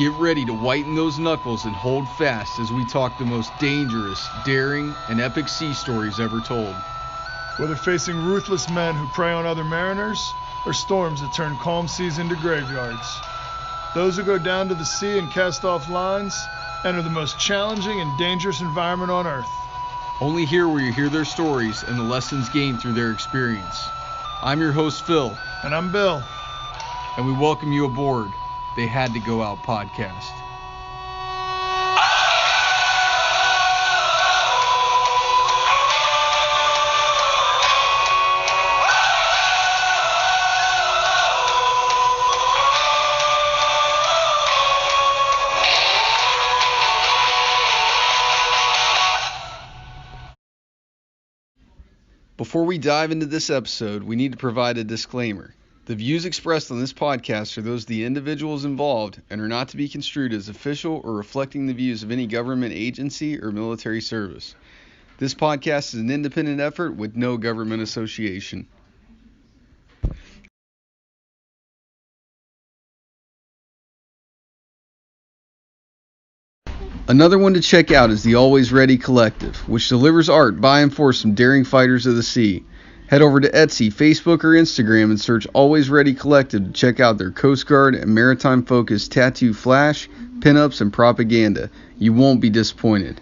Get ready to whiten those knuckles and hold fast as we talk the most dangerous, daring, and epic sea stories ever told. Whether facing ruthless men who prey on other mariners or storms that turn calm seas into graveyards, those who go down to the sea and cast off lines enter the most challenging and dangerous environment on Earth. Only here will you hear their stories and the lessons gained through their experience. I'm your host, Phil. And I'm Bill. And we welcome you aboard They Had to Go Out podcast. Before we dive into this episode, we need to provide a disclaimer. The views expressed on this podcast are those of the individuals involved and are not to be construed as official or reflecting the views of any government agency or military service. This podcast is an independent effort with no government association. Another one to check out is the Always Ready Collective, which delivers art by and for some daring fighters of the sea. Head over to Etsy, Facebook, or Instagram and search Always Ready Collective to check out their Coast Guard and maritime-focused tattoo flash, pinups, and propaganda. You won't be disappointed.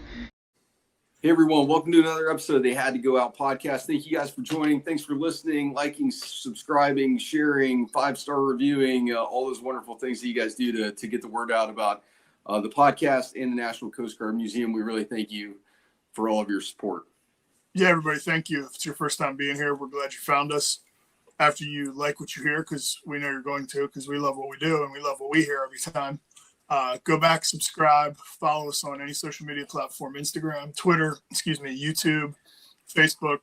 Hey everyone, welcome to another episode of They Had to Go Out podcast. Thank you guys for joining. Thanks for listening, liking, subscribing, sharing, 5-star reviewing, all those wonderful things that you guys do to get the word out about the podcast and the National Coast Guard Museum. We really thank you for all of your support. Yeah, everybody, thank you. If it's your first time being here, we're glad you found us. After you like what you hear, because we know you're going to, because we love what we do and we love what we hear every time. Go back, subscribe, follow us on any social media platform, Instagram, Twitter, YouTube, Facebook.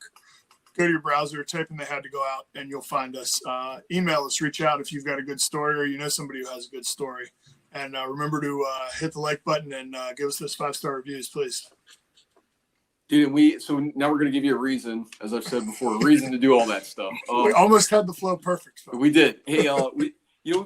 Go to your browser, type in They Had to Go Out, and you'll find us. Email us, reach out if you've got a good story or you know somebody who has a good story. And remember to hit the like button and give us those 5-star reviews, please. Dude, so now we're going to give you a reason, as I've said before, a reason to do all that stuff. We almost had the flow perfect. So. We did. Hey, we've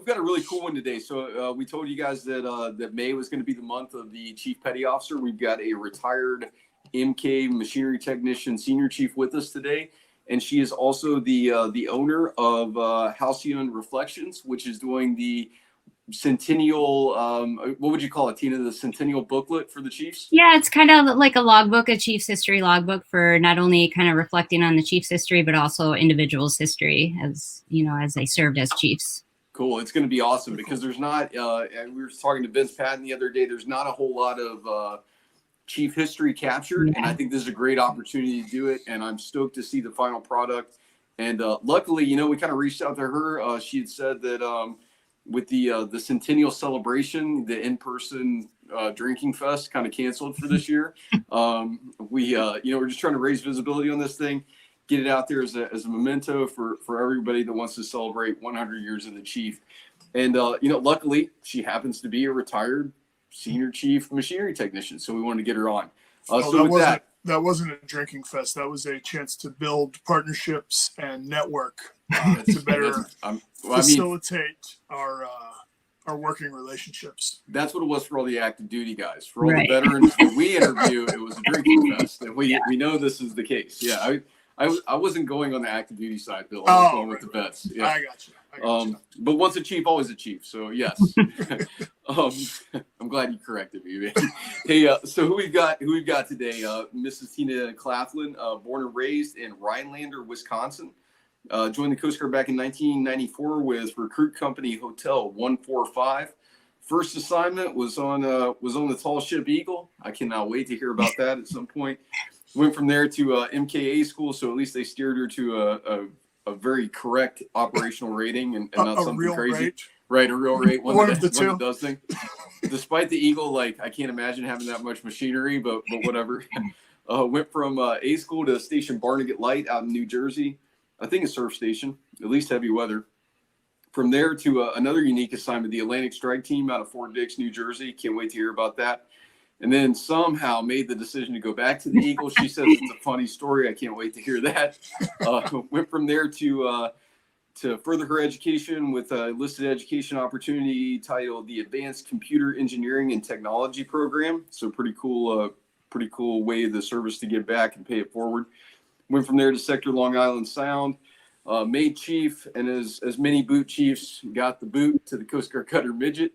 got a really cool one today. So we told you guys that May was going to be the month of the Chief Petty Officer. We've got a retired MK machinery technician senior chief with us today. And she is also the owner of Halcyon Reflections, which is doing the Centennial, what would you call it, Tina? The Centennial booklet for the Chiefs? Yeah, it's kind of like a logbook, a Chiefs history logbook for not only kind of reflecting on the Chiefs history, but also individuals' history as they served as Chiefs. Cool. It's going to be awesome because there's not, we were talking to Vince Patton the other day, there's not a whole lot of Chief history captured. Yeah. And I think this is a great opportunity to do it. And I'm stoked to see the final product. And luckily, we kind of reached out to her. She had said that, with the Centennial celebration, the in-person drinking fest kind of canceled for this year. We're just trying to raise visibility on this thing, get it out there as a memento for everybody that wants to celebrate 100 years of the Chief. And, luckily she happens to be a retired senior chief machinery technician. So we wanted to get her on. That wasn't a drinking fest. That was a chance to build partnerships and network to better facilitate our working relationships. That's what it was for all the active duty guys. For all the veterans that we interview, it was a drinking fest. And we know this is the case. Yeah, I wasn't going on the active duty side, Bill. I was going with the vets. Yeah. I got you. But once a chief, always a chief. So yes. I'm glad you corrected me. Hey, so who we've got today? Mrs. Tina Claflin, born and raised in Rhinelander, Wisconsin. Joined the Coast Guard back in 1994 with Recruit Company Hotel 145. First assignment was on the tall ship Eagle. I cannot wait to hear about that at some point. Went from there to MKA school, so at least they steered her to a very correct operational rating and not something real crazy. Rate. Right, a real rate. One of the two. One that does things. Despite the Eagle, I can't imagine having that much machinery, but whatever. Went from A school to Station Barnegat Light out in New Jersey. I think a surf station, at least heavy weather. From there to another unique assignment, the Atlantic Strike Team out of Fort Dix, New Jersey. Can't wait to hear about that. And then somehow made the decision to go back to the Eagle. She says it's a funny story. I can't wait to hear that. Went from there to to further her education with a listed education opportunity titled the Advanced Computer Engineering and Technology Program. So pretty cool way of the service to give back and pay it forward. Went from there to Sector Long Island Sound, made chief, and as many boot chiefs got the boot to the Coast Guard Cutter Midget.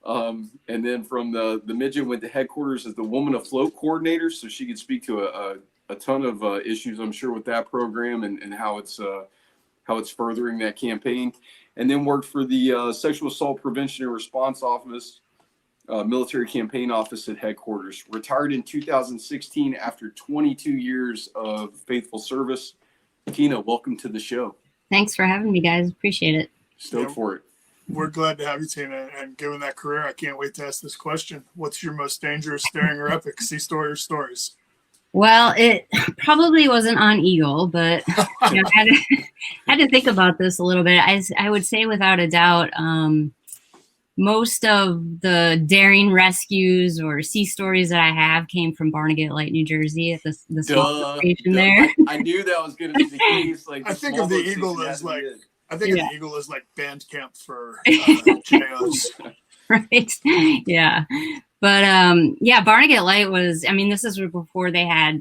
And then from the midget went to headquarters as the Woman Afloat coordinator, so she could speak to a ton of issues, I'm sure, with that program and how it's furthering that campaign. And then worked for the Sexual Assault Prevention and Response Office, Military Campaign Office at headquarters. Retired in 2016 after 22 years of faithful service. Tina, welcome to the show. Thanks for having me, guys. Appreciate it. Stoked for it. We're glad to have you, Tina. And given that career, I can't wait to ask this question. What's your most dangerous, daring, or epic sea story or stories? Well, it probably wasn't on Eagle, but you know, I had to think about this a little bit. I would say without a doubt, most of the daring rescues or sea stories that I have came from Barnegat Light, New Jersey, at the small station there. I knew that was going to be the case. Like I think of the Eagle as like band camp for JOs. Right. Yeah. But Barnegat Light was, I mean, this is before they had,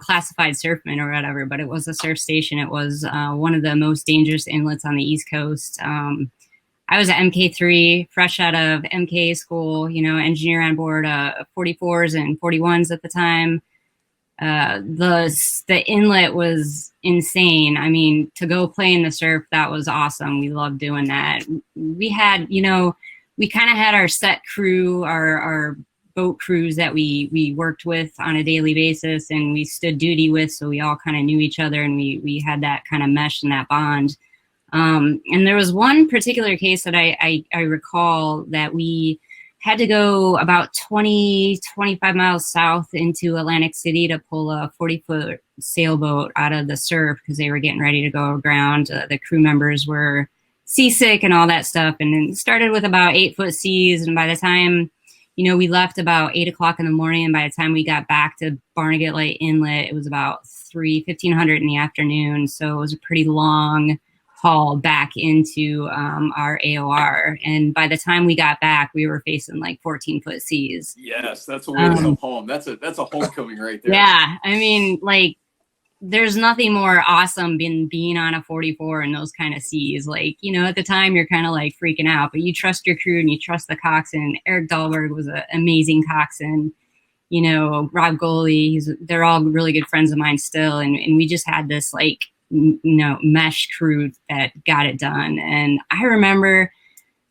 classified surfmen or whatever, but it was a surf station. It was one of the most dangerous inlets on the East Coast. I was at MK3, fresh out of MK school, engineer on board 44s and 41s at the time. The inlet was insane. I mean, to go play in the surf, that was awesome. We loved doing that. We had, we kind of had our set crew, our boat crews that we worked with on a daily basis and we stood duty with, so we all kind of knew each other and we had that kind of mesh and that bond. And there was one particular case that I recall that we had to go about 25 miles south into Atlantic City to pull a 40-foot sailboat out of the surf because they were getting ready to go aground. The crew members were seasick and all that stuff. And it started with about 8-foot seas. And by the time, we left about 8 o'clock in the morning. And by the time we got back to Barnegat Light Inlet, it was about 1500 in the afternoon. So it was a pretty long haul back into our AOR. And by the time we got back, we were facing like 14-foot seas. Yes, that's a way to come home. That's a homecoming right there. Yeah. I mean, like, there's nothing more awesome than being on a 44 in those kind of seas. Like, at the time you're kind of like freaking out, but you trust your crew and you trust the coxswain. Eric Dahlberg was an amazing coxswain. Rob Goley, they're all really good friends of mine still. And we just had this like, mesh crew that got it done. And I remember,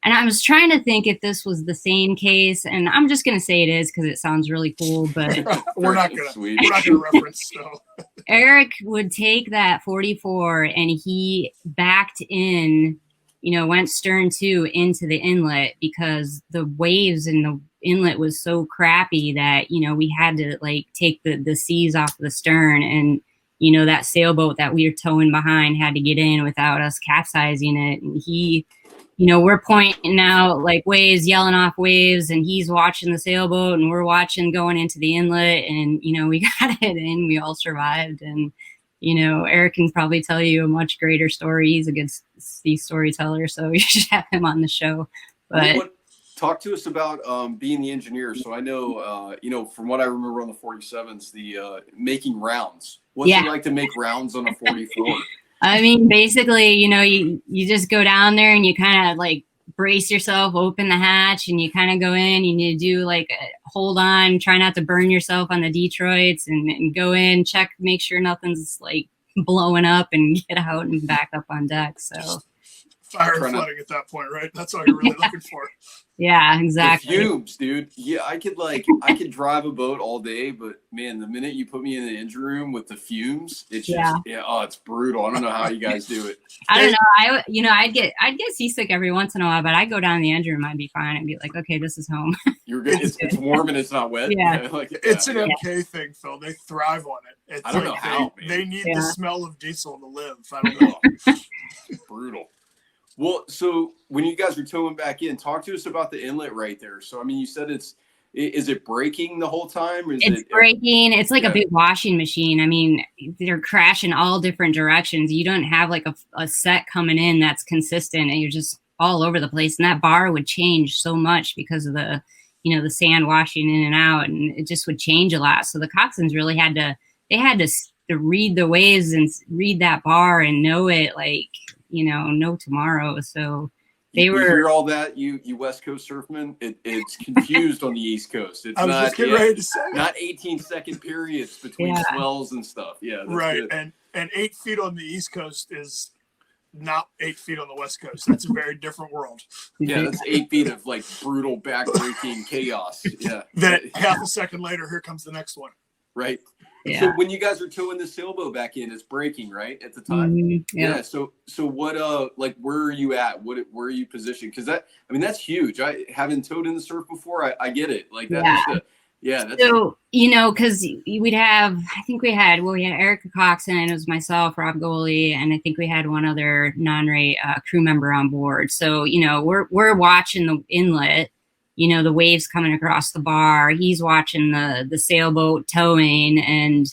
and I was trying to think if this was the same case, and I'm just going to say it is because it sounds really cool, but we're not going to reference stuff. Eric would take that 44 and he backed in, went stern to into the inlet because the waves in the inlet was so crappy that, we had to like take the seas off the stern, and that sailboat that we were towing behind had to get in without us capsizing it. And he, we're pointing out like waves, yelling off waves, and he's watching the sailboat and we're watching going into the inlet, and, we got it in, we all survived. And, Eric can probably tell you a much greater story. He's a good sea storyteller, so you should have him on the show. But talk to us about being the engineer. So I know, from what I remember on the 47s, the making rounds. What's it like to make rounds on a 44? I mean, basically, you just go down there and you kind of like brace yourself, open the hatch, and you kind of go in and you do like hold on, try not to burn yourself on the Detroits, and go in, check, make sure nothing's like blowing up, and get out and back up on deck. So fire and flooding at that point, right? That's all you're really looking for. Yeah, exactly. The fumes, dude. Yeah, I could drive a boat all day, but man, the minute you put me in the engine room with the fumes, it's just it's brutal. I don't know how you guys do it. I don't know. I'd get seasick every once in a while, but I'd go down in the engine room, I'd be fine. I'd be like, okay, this is home. You're good. It's warm and it's not wet. Yeah. It's an MK thing, Phil. They thrive on it. I don't know how. They need the smell of diesel to live. I don't know. Brutal. Well, so when you guys were towing back in, talk to us about the inlet right there. So, I mean, you said it's Is it breaking the whole time? It's breaking. It's like Yeah. a big washing machine. I mean, they're crashing all different directions. You don't have like a set coming in that's consistent, and you're just all over the place. And that bar would change so much because of the, you know, the sand washing in and out, and it just would change a lot. So the coxswains really had to read the waves and read that bar and know it, like, you know tomorrow. So they were. You hear all that, you West Coast surfmen. It's confused on the East Coast. It's I was just getting ready to say not 18-second periods between swells and stuff. Yeah, that's right. good. And 8 feet on the East Coast is not 8 feet on the West Coast. That's a very different world. Yeah, that's 8 feet of like brutal backbreaking chaos. Yeah. That half a second later, here comes the next one. Right. Yeah. So when you guys are towing the sailboat back in, it's breaking, right, at the time. Mm-hmm. Yeah. So what like where are you at? Where are you positioned? Because that's huge. I haven't towed in the surf before. I get it. Like that. That's so, you know, because we had Erica Coxon, and it was myself, Rob Goalie, and I think we had one other non-rate crew member on board. So, you know, we're watching the inlet, you know, the waves coming across the bar. He's watching the sailboat towing, and,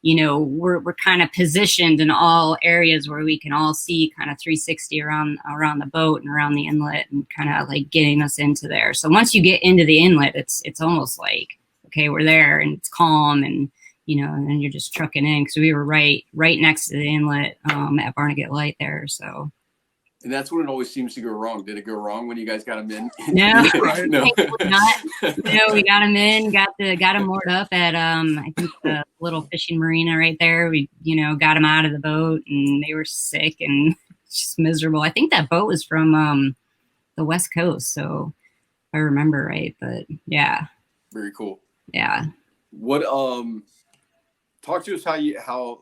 you know, we're kind of positioned in all areas where we can all see kind of 360 around the boat and around the inlet, and kind of like getting us into there. So once you get into the inlet, it's almost like, okay, we're there, and it's calm, and, you know, and then you're just trucking in, because we were right next to the inlet at Barnegat Light there. So. And that's when it always seems to go wrong. Did it go wrong when you guys got them in? No, Right. no. Not. You know, we got them in, got them moored up at I think the little fishing marina right there. We, you know, got them out of the boat, and they were sick and just miserable. I think that boat was from the West Coast, so if I remember right. But yeah. Very cool. Yeah. What talk to us how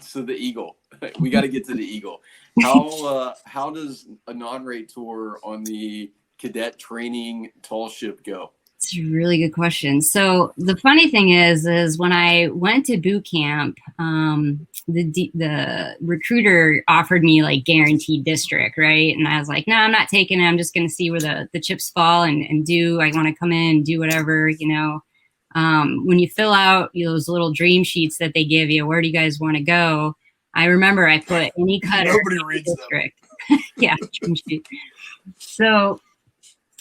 so the Eagle. We got to get to the Eagle. How does a non-rate tour on the cadet training tall ship go? It's a really good question. So the funny thing is when I went to boot camp, the recruiter offered me like guaranteed district, right? And I was like, no, I'm not taking it. I'm just going to see where the chips fall and do. I want to come in and do whatever, you know. When you fill out those little dream sheets that they give you, where do you guys want to go? I remember I put any cutter. Nobody reads district. Yeah, dream sheet. So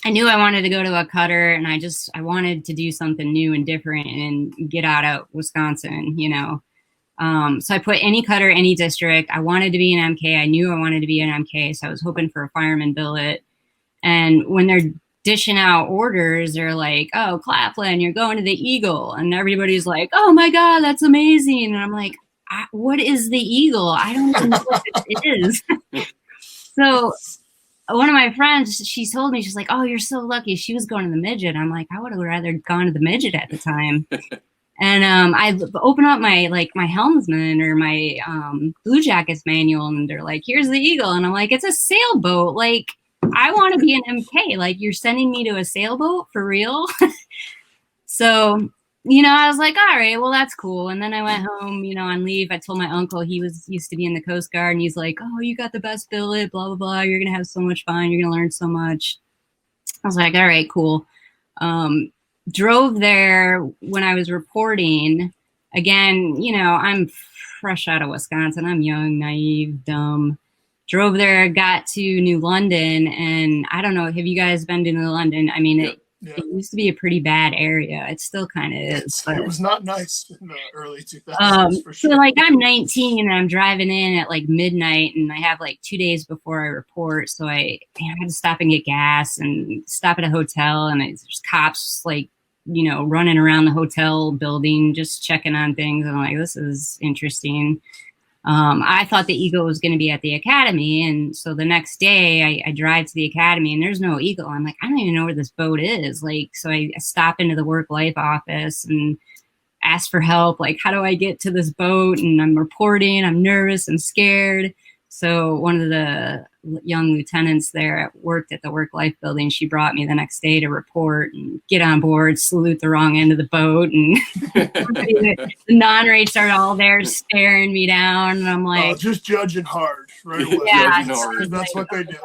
I knew I wanted to go to a cutter, and I wanted to do something new and different and get out of Wisconsin, you know. So I put any cutter, any district. I wanted to be an MK. I knew I wanted to be an MK, so I was hoping for a fireman billet. And when they're dishing out orders, they're like, oh, Claflin, you're going to the Eagle. And everybody's like, oh my God, that's amazing. And I'm like, what is the Eagle? I don't even know what it is. So one of my friends, she told me, she's like, oh, you're so lucky. She was going to the midget. I'm like, I would have rather gone to the midget at the time. And I open up my helmsman or my Blue Jackets manual, and they're like, here's the Eagle. And I'm like, it's a sailboat. Like, I want to be an MK. Like, you're sending me to a sailboat for real? So, you know, I was like, all right, well, that's cool. And then I went home, you know, on leave. I told my uncle, he used to be in the Coast Guard, and he's like, oh, you got the best billet, blah, blah, blah. You're going to have so much fun. You're going to learn so much. I was like, all right, cool. Drove there when I was reporting. Again, you know, I'm fresh out of Wisconsin. I'm young, naive, dumb. Drove there, got to New London, and I don't know, have you guys been to New London? I mean, it used to be a pretty bad area. It still kind of is. But, it was not nice in the early 2000s, for sure. So, like, I'm 19, and I'm driving in at, like, midnight, and I have, like, 2 days before I report, so I had to stop and get gas and stop at a hotel, and there's cops, like, you know, running around the hotel building, just checking on things. I'm like, this is interesting. I thought the Eagle was going to be at the academy. And so the next day I drive to the academy, and there's no Eagle. I'm like, I don't even know where this boat is. Like, so I stop into the work life office and ask for help. Like, how do I get to this boat? And I'm reporting, I'm nervous, I'm scared. So one of the young lieutenants there worked at the work life building. She brought me the next day to report and get on board, salute the wrong end of the boat. And the non-rates are all there staring me down. And I'm like, just judging hard right away. Yeah, That's what they do.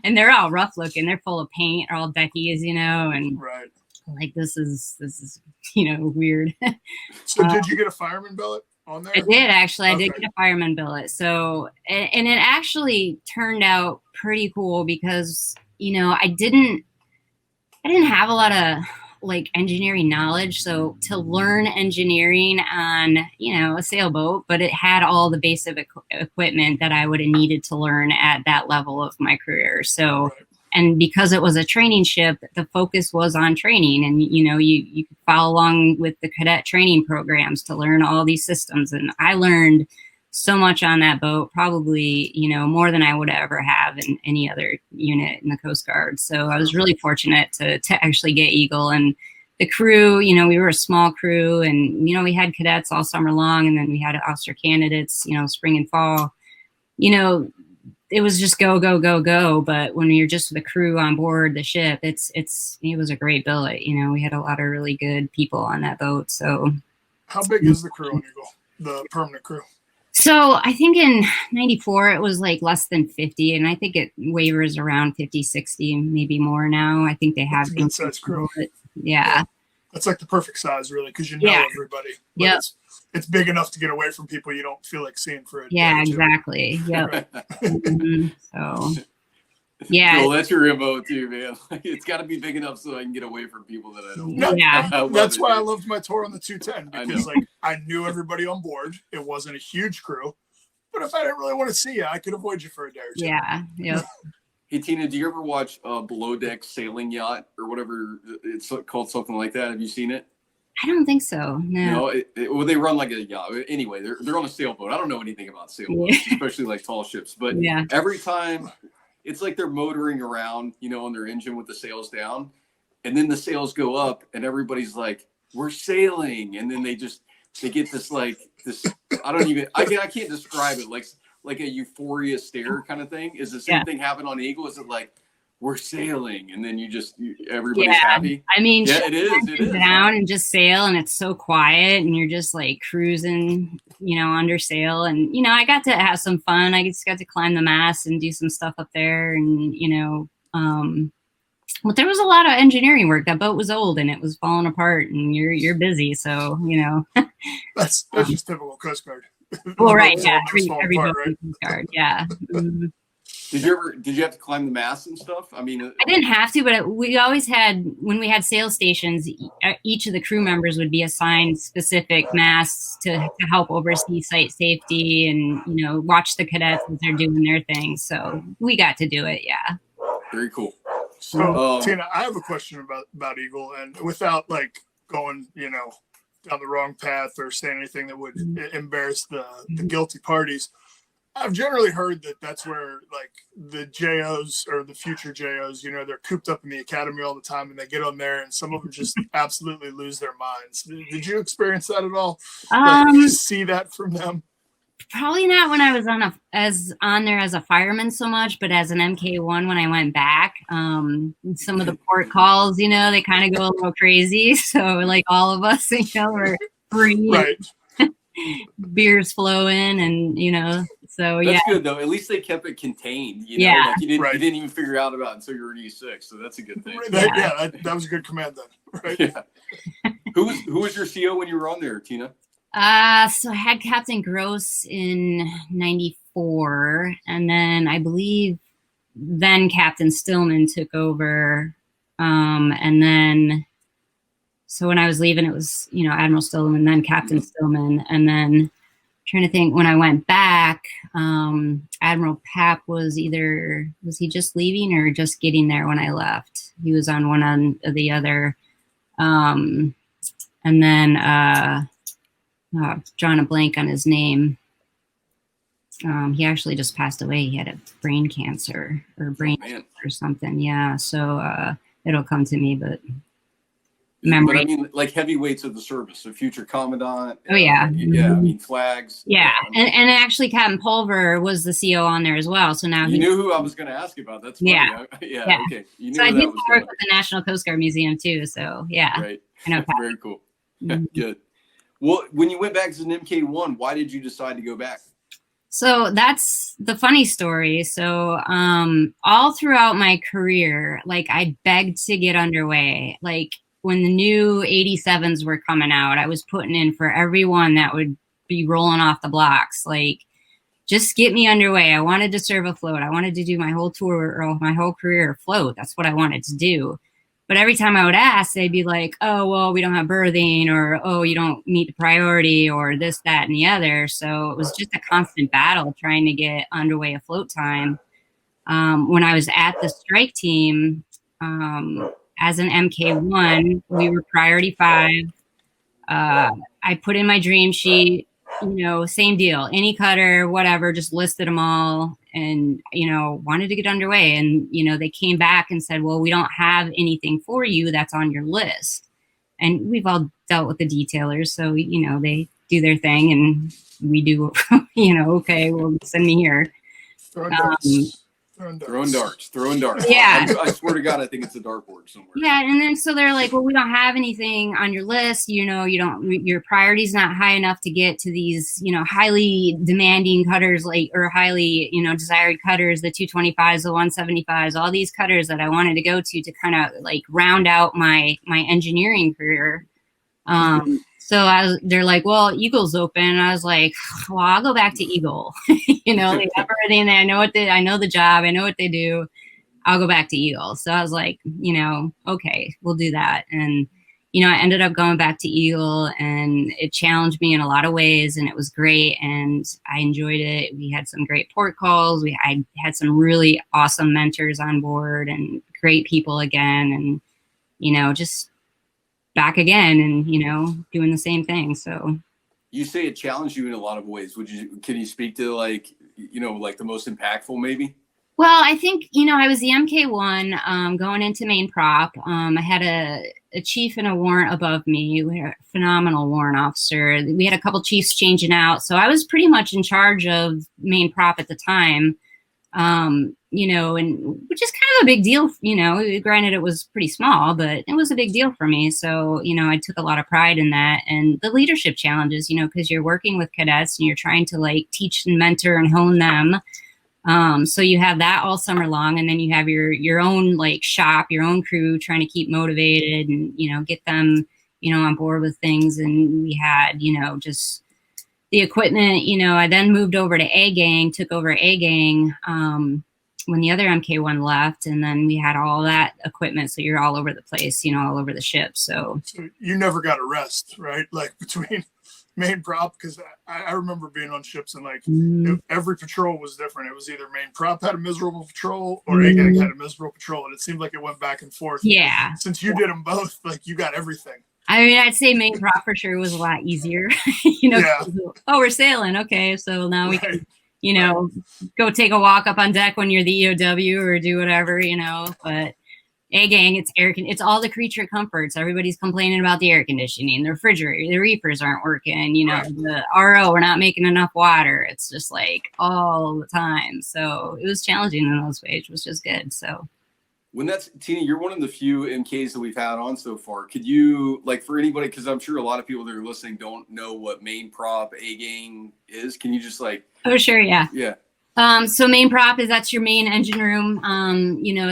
And they're all rough looking. They're full of paint, all deckies, and Right. like this is weird. So did you get a fireman billet on there? I did actually. I did Okay. get a fireman billet. So, and it actually turned out pretty cool because, I didn't have a lot of like engineering knowledge. So to learn engineering on, a sailboat, but it had all the basic equipment that I would have needed to learn at that level of my career. So, Right. and because it was a training ship, the focus was on training, and you could follow along with the cadet training programs to learn all these systems. And I learned so much on that boat, probably more than I would ever have in any other unit in the Coast Guard. So I was really fortunate to actually get Eagle. And the crew, we were a small crew, and we had cadets all summer long, and then we had officer candidates, spring and fall. It was just go, go, go, go. But when you're just the crew on board the ship, it was a great billet. We had a lot of really good people on that boat. So How big is the crew on Eagle, the permanent crew? So I think in 94, it was like less than 50. And I think it wavers around 50, 60, maybe more now. I think they have. It's a good size crew. Yeah. That's like the perfect size, really, because everybody. Yeah. It's big enough to get away from people you don't feel like seeing for a day Yeah, or two. exactly. Yep. So, yeah. Well, that's your MO too, man. It's got to be big enough so I can get away from people that I don't. No, Yeah. That's why I loved my tour on the 210, because I knew everybody on board. It wasn't a huge crew, but if I didn't really want to see you, I could avoid you for a day or two. Yeah. Yep. Hey Tina, do you ever watch Below Deck Sailing Yacht or whatever it's called, something like that? Have you seen it? I don't think so. No. Well, they run like a yacht. Anyway, they're on a sailboat. I don't know anything about sailboats, especially like tall ships. But every time, it's like they're motoring around, on their engine with the sails down, and then the sails go up, and everybody's like, "We're sailing," and then they get this like this. I can't describe it. Like a euphoria stare kind of thing. Is the same thing happen on Eagle? Is it like, we're sailing, and then everybody's happy? I mean, it is down and just sail, and it's so quiet, and you're just like cruising, under sail. And I got to have some fun. I just got to climb the mast and do some stuff up there, and but there was a lot of engineering work. That boat was old and it was falling apart, and you're busy, so That's just typical Coast Guard. Well, right, yeah, every apart, boat in Coast Guard, yeah. Mhm. Did you have to climb the mast and stuff? I mean, I didn't have to, but we always had, when we had sail stations, each of the crew members would be assigned specific masts to help oversee site safety and, watch the cadets as they're doing their thing. So we got to do it. Yeah. Very cool. So Tina, I have a question about Eagle, and without like going, down the wrong path or saying anything that would embarrass the guilty parties. I've generally heard that that's where like the JOs or the future JOs, they're cooped up in the academy all the time, and they get on there and some of them just absolutely lose their minds. Did you experience that at all? Did you see that from them? Probably not when I was on there as a fireman so much, but as an MK1 when I went back, some of the port calls, they kind of go a little crazy. So like all of us, were free, right? Beers flowing, and so that's good though. At least they kept it contained. Like you didn't even figure out about it until you were in E6. So that's a good thing. That was a good command then, right? Yeah. Who was your CO when you were on there, Tina? So I had Captain Gross in 94, and then I believe then Captain Stillman took over. And then, so when I was leaving, it was, Admiral Stillman, then Captain Stillman. And then trying to think, when I went back, Admiral Papp was he just leaving or just getting there when I left? He was on one end or the other. And then, drawing a blank on his name. He actually just passed away. He had a brain cancer or something. Yeah. So it'll come to me, but memory. But I mean, like heavyweights of the service, a future commandant. Oh yeah. Yeah. I mean, flags. Yeah. And actually Captain Pulver was the CO on there as well. So now you knew who I was going to ask you about. That's funny. Yeah. Okay. You knew so I that did was work with the National Coast Guard Museum too. So yeah. Right. I know. Very cool. Good. Well, when you went back as an MK1, why did you decide to go back? So that's the funny story. So all throughout my career, like I begged to get underway. Like when the new 87s were coming out, I was putting in for everyone that would be rolling off the blocks. Like just get me underway. I wanted to serve a float. I wanted to do my whole tour or my whole career afloat. That's what I wanted to do. But every time I would ask, they'd be like, oh, well, we don't have berthing, or, oh, you don't meet the priority, or this, that, and the other. So it was just a constant battle trying to get underway afloat time. When I was at the strike team, as an MK1, we were priority 5. I put in my dream sheet, same deal, any cutter, whatever, just listed them all and, wanted to get underway. And, they came back and said, well, we don't have anything for you that's on your list. And we've all dealt with the detailers. So, they do their thing and we do, okay, well, send me here. Throwing darts. Yeah. I swear to God, I think it's a dartboard somewhere. Yeah, and then so they're like, well, we don't have anything on your list. Your priority's not high enough to get to these, highly demanding cutters, or highly, desired cutters, the 225s, the 175s, all these cutters that I wanted to go to kind of like round out my engineering career. So they're like, well, Eagle's open. And I was like, well, I'll go back to Eagle. They have everything there. I know the job. I know what they do. I'll go back to Eagle. So I was like, okay, we'll do that. And, I ended up going back to Eagle and it challenged me in a lot of ways and it was great. And I enjoyed it. We had some great port calls. I had some really awesome mentors on board and great people again. And, just back again and, doing the same thing. So you say it challenged you in a lot of ways. Can you speak to like the most impactful maybe? Well, I think, I was the MK1 going into main prop. I had a chief and a warrant above me. We had a phenomenal warrant officer. We had a couple chiefs changing out. So I was pretty much in charge of main prop at the time, and which is kind of a big deal. Granted, it was pretty small, but it was a big deal for me. So, I took a lot of pride in that. And the leadership challenges, because you're working with cadets and you're trying to like teach and mentor and hone them. So you have that all summer long, and then you have your own like shop, your own crew trying to keep motivated and, get them, on board with things. And we had, just the equipment, I then moved over to A gang, took over A gang, when the other MK1 left, and then we had all that equipment. So you're all over the place, all over the ship. So you never got a rest, right? Like between main prop, because I remember being on ships and like every patrol was different. It was either main prop had a miserable patrol or A gang had a miserable patrol, and it seemed like it went back and forth. Yeah. Since you did them both, like you got everything. I mean, I'd say main prop for sure was a lot easier. Yeah. Oh, we're sailing. Okay, so now we can, go take a walk up on deck when you're the EOW or do whatever, But A gang, it's all the creature comforts. Everybody's complaining about the air conditioning, the refrigerator, the reefers aren't working, the RO, we're not making enough water. It's just like all the time. So it was challenging in those ways, which was just good. So Tina, you're one of the few MKs that we've had on so far. Could you, like, for anybody, because I'm sure a lot of people that are listening don't know what main prop A gang is. Can you just like? Oh, sure, yeah. Yeah. So main prop that's your main engine room.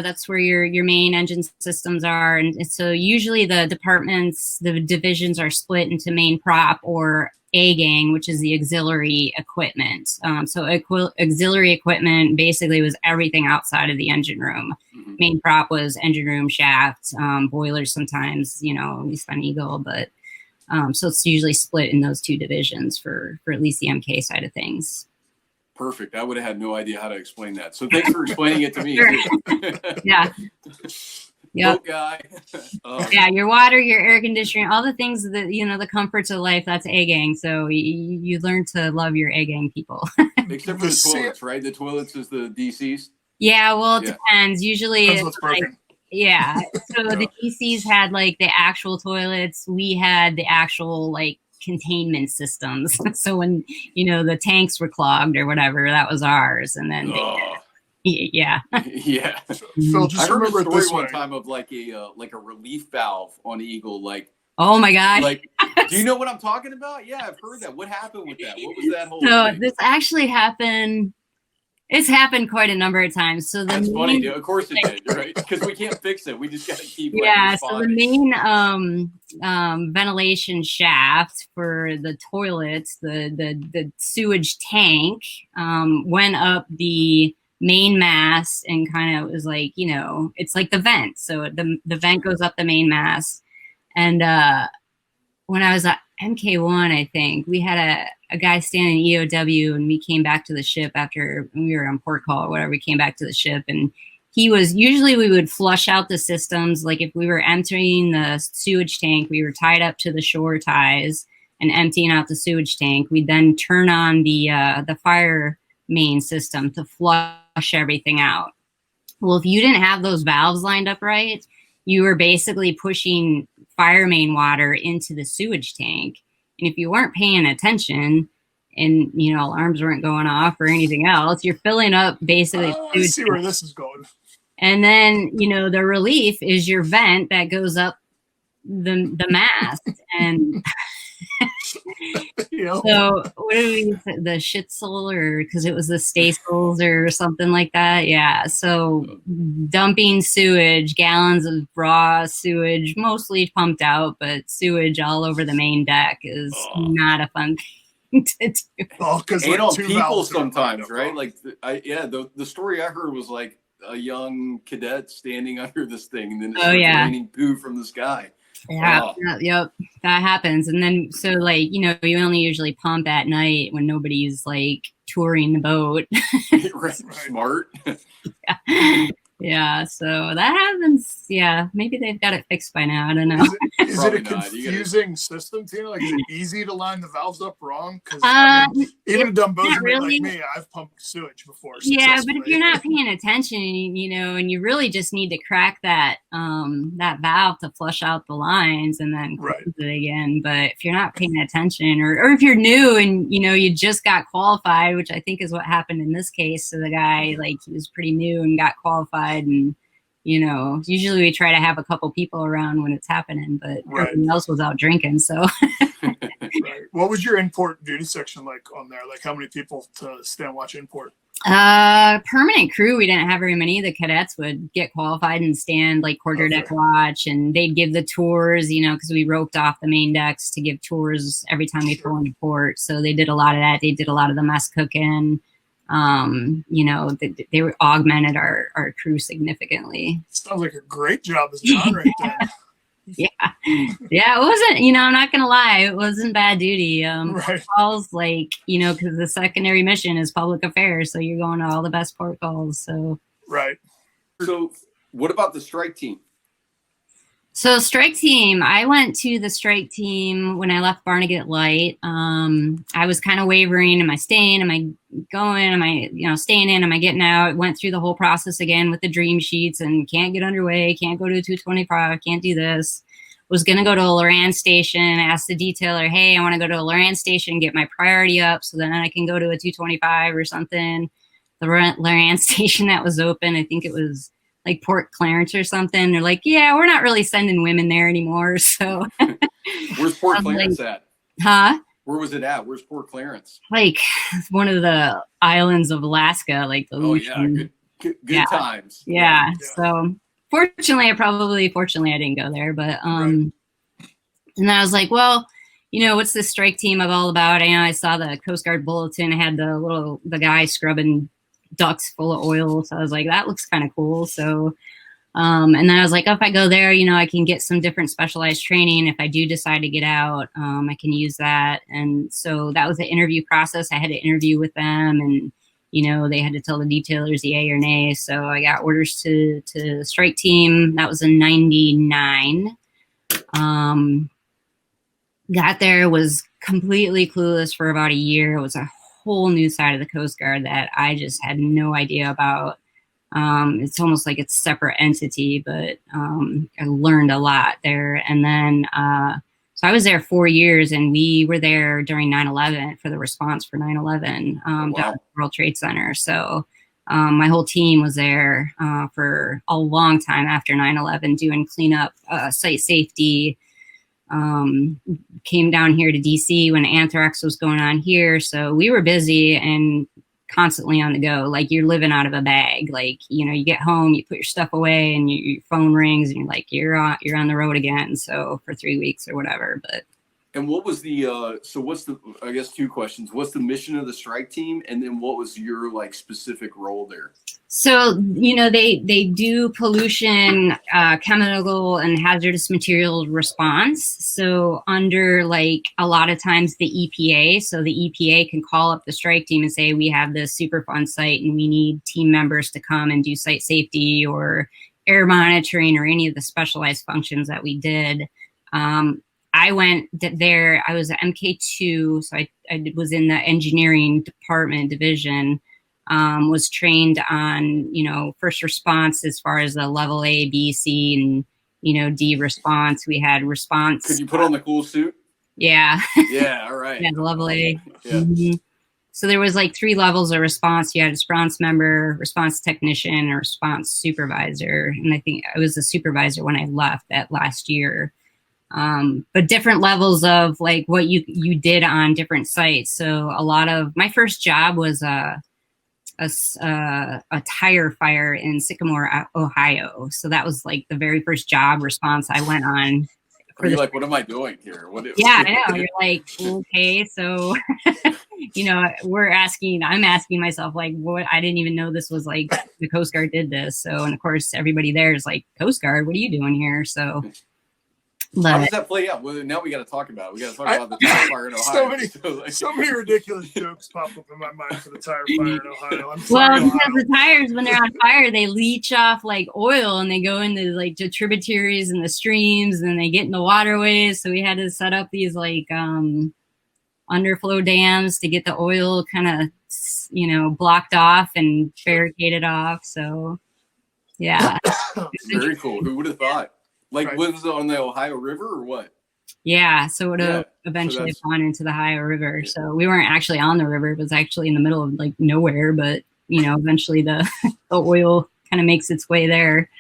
That's where your main engine systems are. And so usually the divisions are split into main prop or A gang, which is the auxiliary equipment. Auxiliary equipment basically was everything outside of the engine room. Mm-hmm. Main prop was engine room, shaft, boilers sometimes, at least on Eagle, but so it's usually split in those two divisions for at least the MK side of things. Perfect. I would have had no idea how to explain that. So thanks for explaining it to me. Yeah. Yep. Guy. Yeah, your water, your air conditioning, all the things that, the comforts of life, that's A gang. So you learn to love your A gang people. Except for the toilets, right? The toilets is the DCs? Yeah, well, it depends. Usually depends what's broken. Yeah. So the DCs had like the actual toilets. We had the actual like containment systems. So when, the tanks were clogged or whatever, that was ours. And then yeah. Phil, just remember a story this one way. time of like a relief valve on Eagle. Like Oh my God. Like, do you know what I'm talking about? Yeah, I've heard that. What happened with that? What was that whole So thing? this actually happened. It's happened quite a number of times. So the That's funny, main, dude. Of course it did, right? Because we can't fix it. We just got to keep like yeah, so the responding. main ventilation shaft for the toilets, the sewage tank, went up the main mast and kind of was like, you know, it's like the vent. So the vent goes up the main mast. And when I was at MK1, I think we had a guy standing EOW, and we came back to the ship after we were on port call or whatever. We came back to the ship, and he was usually we would flush out the systems. Like if we were emptying the sewage tank, we were tied up to the shore ties and emptying out the sewage tank. We'd then turn on the fire main system to flush everything out. Well, if you didn't have those valves lined up right, you were basically pushing fire main water into the sewage tank. And if you weren't paying attention and, you know, alarms weren't going off or anything else, you're filling up basically. I see where this is going. And then, you know, the relief is your vent that goes up the mast. And You know? so what do we use? The Schitzel, or because it was the Stacels or something like that. Yeah. So dumping sewage, gallons of raw sewage, mostly pumped out, but sewage all over the main deck is not a fun thing to do. Oh, because And like on two people valves are sometimes, lined up, right? Like, the story I heard was like a young cadet standing under this thing, and then it starts raining poo from the sky. Yeah, yep, that happens. And then, so like, you know, you only usually pump at night when nobody's like touring the boat. Right. Smart. Yeah, so that happens. Yeah, maybe they've got it fixed by now. I don't know. Is it a Probably not. confusing system, Tina? Like, is it easy to line the valves up wrong? Because even a dumb bozeman really, like me, I've pumped sewage before. Yeah, but if you're not paying attention, you know, and you really just need to crack that that valve to flush out the lines and then close it again. But if you're not paying attention, or if you're new and you know you just got qualified, which I think is what happened in this case. So the guy, like, he was pretty new and got qualified, and you know, usually we try to have a couple people around when it's happening, but everyone else was out drinking. So. Right. What was your import duty section like on there? Like, how many people to stand watch import? Permanent crew, we didn't have very many. The cadets would get qualified and stand like quarterdeck watch, and they'd give the tours, you know, because we roped off the main decks to give tours every time we pull into port. So they did a lot of that. They did a lot of the mess cooking. You know, they augmented our crew significantly. Sounds like a great job as John right there. Yeah, it wasn't, you know, I'm not gonna lie, it wasn't bad duty. Calls, like, you know, because the secondary mission is public affairs, so you're going to all the best port calls. So So what about the strike team? So strike team, I went to the strike team when I left Barnegat Light. I was kind of wavering. Am I staying? Am I going? Am I, you know, staying in? Am I getting out? Went through the whole process again with the dream sheets and can't get underway. Can't go to a 225. Can't do this. Was going to go to a Loran station. Asked the detailer, hey, I want to go to a Loran station, get my priority up so then I can go to a 225 or something. The Loran station that was open, I think it was like Port Clarence or something. They're like, yeah, we're not really sending women there anymore. So where's Port Clarence at? Huh? Where was it at? Where's Port Clarence? Like one of the islands of Alaska, like the ocean. Good times. Yeah. So fortunately I didn't go there, but and then I was like, well, you know, what's this strike team all about? I saw the Coast Guard bulletin. It had the guy scrubbing ducks full of oil. So I was like, that looks kind of cool. So, and then I was like, oh, if I go there, you know, I can get some different specialized training. If I do decide to get out, I can use that. And so that was the interview process. I had to interview with them, and, you know, they had to tell the detailers yay or nay. So I got orders to strike team. That was in 99. Got there, was completely clueless for about a year. It was a whole new side of the Coast Guard that I just had no idea about. It's almost like it's a separate entity, but I learned a lot there. And then, so I was there 4 years, and we were there during 9/11 for the response for 9/11 down at the World Trade Center. So my whole team was there for a long time after 9/11 doing cleanup, site safety, came down here to DC when anthrax was going on here. So we were busy and constantly on the go. Like you're living out of a bag. Like, you know, you get home, you put your stuff away and your phone rings and you're like, you're on the road again. So for 3 weeks or whatever, but. And what was the, so what's the, I guess 2 questions. What's the mission of the strike team? And then what was your like specific role there? So, you know, they do pollution, chemical and hazardous materials response. So under like a lot of times the EPA, so the EPA can call up the strike team and say, we have this Superfund site and we need team members to come and do site safety or air monitoring or any of the specialized functions that we did. I went there, I was at MK2, so I was in the engineering department division, was trained on, you know, first response as far as the level A, B, C, and, you know, D response. We had response. Could you put on the cool suit? Yeah. Yeah, all right. Yeah, the level A. Yeah. Mm-hmm. So there was like 3 levels of response. You had a response member, response technician, or response supervisor. And I think I was a supervisor when I left that last year. But different levels of like what you did on different sites. So a lot of my first job was a tire fire in Sycamore, Ohio. So that was like the very first job response I went on. You're like, what am I doing here? Yeah, I know. You're like, okay, so you know, I'm asking myself like, what? I didn't even know this was like the Coast Guard did this. So, and of course, everybody there is like, Coast Guard, what are you doing here? So. How does that play out? Well, now we got to talk about it. We got to talk about the tire fire in Ohio. So many ridiculous jokes pop up in my mind for the tire fire in Ohio. Well, because the tires, when they're on fire, they leach off like oil and they go into like the tributaries and the streams and they get in the waterways. So we had to set up these like underflow dams to get the oil kind of, you know, blocked off and barricaded off. So, yeah. Very cool. Who would have thought? Like, right. Was it on the Ohio River or what? Yeah, so it would have eventually gone into the Ohio River. So we weren't actually on the river. It was actually in the middle of like nowhere, but, you know, eventually the oil kind of makes its way there.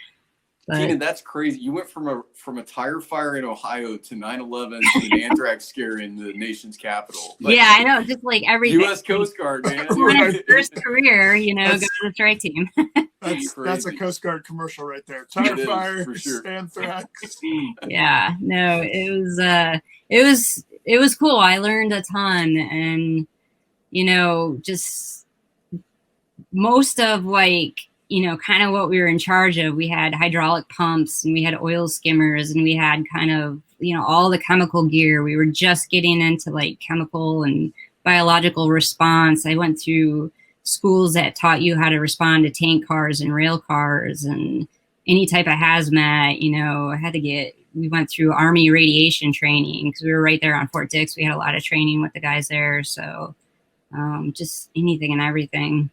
But Tina, that's crazy. You went from a tire fire in Ohio to 9/11 to an anthrax scare in the nation's capital. Like, yeah, I know. Just like everything. U.S. Coast Guard, man. First career, you know, go to the strike team. That's a Coast Guard commercial right there. Tire fire, for sure. anthrax. Yeah, no, it was cool. I learned a ton, and you know, just most of like, you know, kind of what we were in charge of. We had hydraulic pumps and we had oil skimmers and we had kind of, you know, all the chemical gear. We were just getting into like chemical and biological response. I went through schools that taught you how to respond to tank cars and rail cars and any type of hazmat. You know, we went through Army radiation training because we were right there on Fort Dix. We had a lot of training with the guys there. So just anything and everything.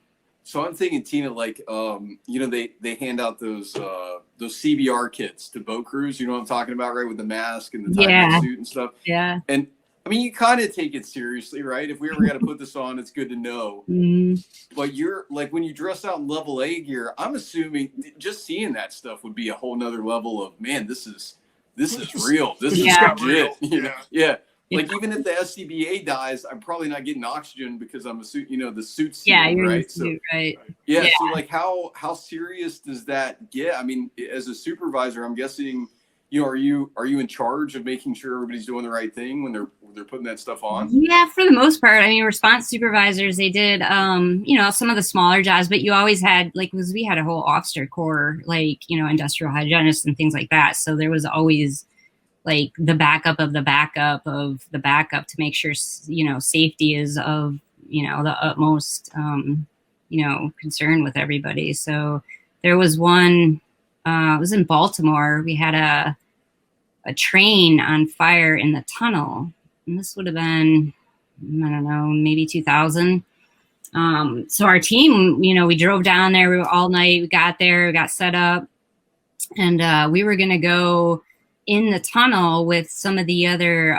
So I'm thinking, Tina, like, you know, they hand out those CBR kits to boat crews. You know what I'm talking about, right? With the mask and the tie suit and stuff. Yeah. And I mean, you kind of take it seriously, right? If we ever got to put this on, it's good to know. Mm-hmm. But you're like, when you dress out in level A gear, I'm assuming just seeing that stuff would be a whole nother level of, man, this is real. This is legit. Real. You know? Yeah. Like even if the SCBA dies, I'm probably not getting oxygen because I'm a suit, you know, the suit's sealed, right? In the suit, right. Yeah. So like how serious does that get? I mean, as a supervisor, I'm guessing, you know, are you in charge of making sure everybody's doing the right thing when they're putting that stuff on? Yeah, for the most part. I mean, response supervisors, they did you know, some of the smaller jobs, but you always had like, because we had a whole officer corps, like, you know, industrial hygienists and things like that. So there was always like the backup of the backup of the backup to make sure, you know, safety is of, you know, the utmost, you know, concern with everybody. So there was one, it was in Baltimore. We had a train on fire in the tunnel. And this would have been, I don't know, maybe 2000. So our team, you know, we drove down there. We were all night. We got there, we got set up. And we were going to go in the tunnel with some of the other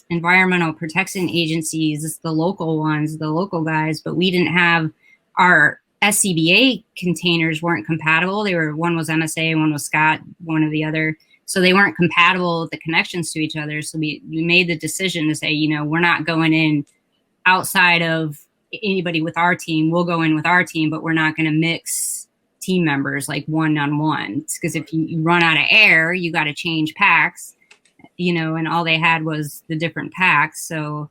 environmental protection agencies, the local ones, the local guys, but we didn't have our SCBA containers weren't compatible. One was MSA, one was Scott, one or the other. So they weren't compatible with the connections to each other. So we made the decision to say, you know, we're not going in outside of anybody with our team. We'll go in with our team, but we're not going to mix team members like one-on-one. Because if you run out of air, you got to change packs, you know, and all they had was the different packs. So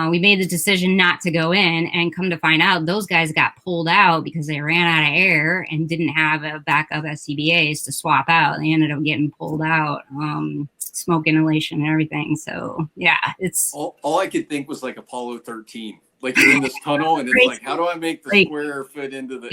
we made the decision not to go in, and come to find out those guys got pulled out because they ran out of air and didn't have a backup SCBAs to swap out. They ended up getting pulled out, smoke inhalation and everything. So yeah, it's all I could think was like Apollo 13. Like you're in this tunnel and it's like, how do I make the square fit into the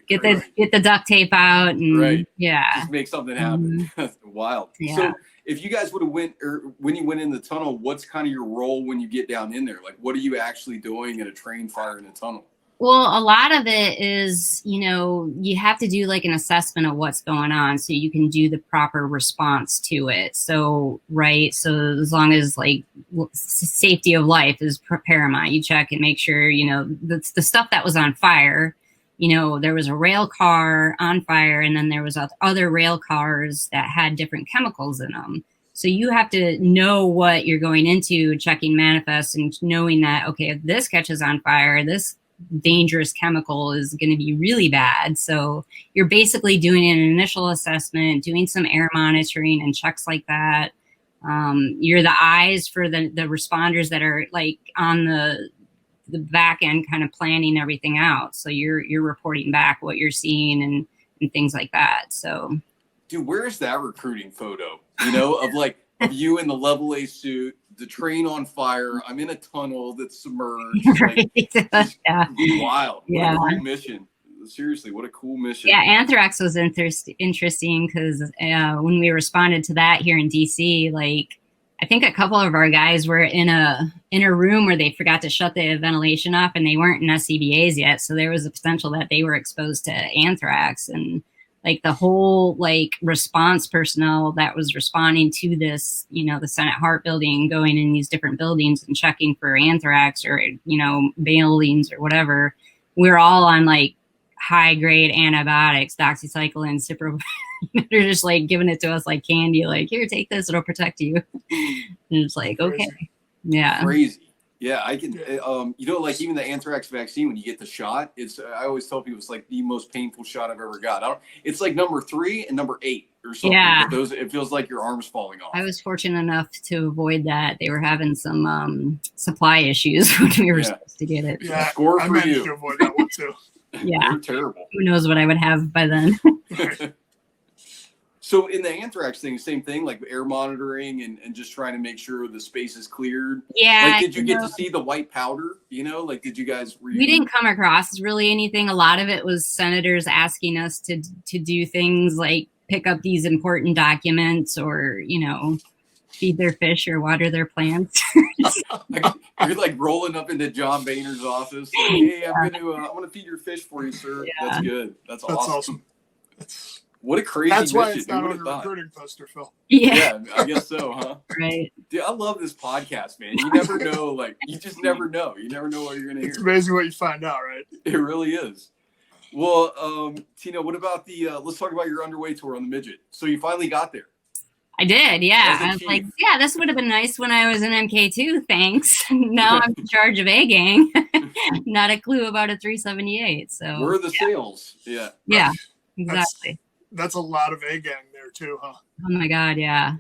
get the duct tape out and just make something happen. Wild. Yeah. So if you guys would have went, or when you went in the tunnel, what's kind of your role when you get down in there? Like, what are you actually doing in a train fire in a tunnel? Well, a lot of it is, you know, you have to do like an assessment of what's going on so you can do the proper response to it. So, right. So as long as like safety of life is paramount, you check and make sure, you know, the stuff that was on fire, you know, there was a rail car on fire, and then there was other rail cars that had different chemicals in them. So you have to know what you're going into, checking manifests and knowing that, okay, if this catches on fire, this dangerous chemical is going to be really bad. So you're basically doing an initial assessment, doing some air monitoring and checks like that. You're the eyes for the responders that are like on the back end, kind of planning everything out. So you're reporting back what you're seeing and things like that. So, dude, where's that recruiting photo? You know, of like of you in the level A suit, the train on fire. I'm in a tunnel that's submerged. Right. Like, yeah. Wild. Yeah. What a cool mission. Seriously, what a cool mission. Yeah, anthrax was interesting because when we responded to that here in DC, like I think a couple of our guys were in a room where they forgot to shut the ventilation off, and they weren't in SCBAs yet. So there was a potential that they were exposed to anthrax, and like the whole like response personnel that was responding to this, you know, the Senate Hart building, going in these different buildings and checking for anthrax or, you know, buildings or whatever. We're all on like high grade antibiotics, doxycycline, cipro. They're just like giving it to us like candy, like, here, take this, it'll protect you. And it's like, okay. Yeah. Crazy. Yeah, I can, you know, like even the anthrax vaccine, when you get the shot, I always tell people it's like the most painful shot I've ever got. It's like number 3 and number 8 or something. Yeah. But it feels like your arm's falling off. I was fortunate enough to avoid that. They were having some supply issues when we were supposed to get it. Yeah, Score I for managed you. to avoid that one too. Yeah. You're terrible. Who knows what I would have by then. So in the anthrax thing, same thing, like air monitoring and just trying to make sure the space is cleared. Yeah. Like, did you get to see the white powder? You know, like, did you guys? We didn't come across really anything. A lot of it was senators asking us to do things like pick up these important documents or, you know, feed their fish or water their plants. You're like rolling up into John Boehner's office. Like, hey, I'm gonna feed your fish for you, sir. Yeah. That's good. That's awesome. What a crazy That's why mission. it's not on a recruiting poster, Phil. Yeah, I guess so, huh? Right. Dude, I love this podcast, man. You never know, like, you just never know. You never know what you're gonna hear. It's amazing what you find out, right? It really is. Well, Tina, what about let's talk about your underway tour on the midget. So you finally got there. I did, yeah. I was like, yeah, this would have been nice when I was in MK2, thanks. Now I'm in charge of A gang. Not a clue about a 378. So where are the sales? Yeah. Yeah, exactly. That's a lot of A gang there too, huh? Oh my God, yeah.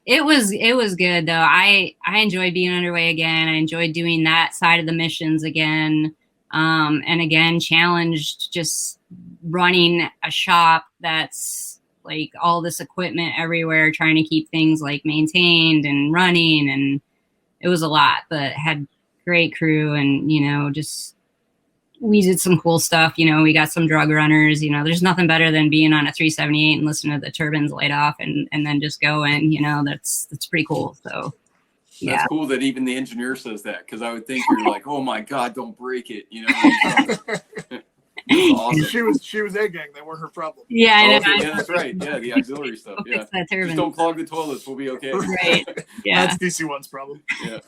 It was good though. I enjoyed being underway again. I enjoyed doing that side of the missions again. And again, challenged just running a shop that's like all this equipment everywhere, trying to keep things like maintained and running. And it was a lot, but had great crew and, you know, just, we did some cool stuff. You know, we got some drug runners, you know, there's nothing better than being on a 378 and listening to the turbines light off and then just going, you know, that's pretty cool. So yeah. That's cool that even the engineer says that. Cause I would think you're like, oh my God, don't break it. You know, awesome. She was A gang. They weren't her problem. Yeah, I know. Okay. Yeah, that's right. Yeah, the auxiliary stuff. Yeah, just don't clog the toilets. We'll be okay. Right. Yeah, that's DC1's problem. Yeah,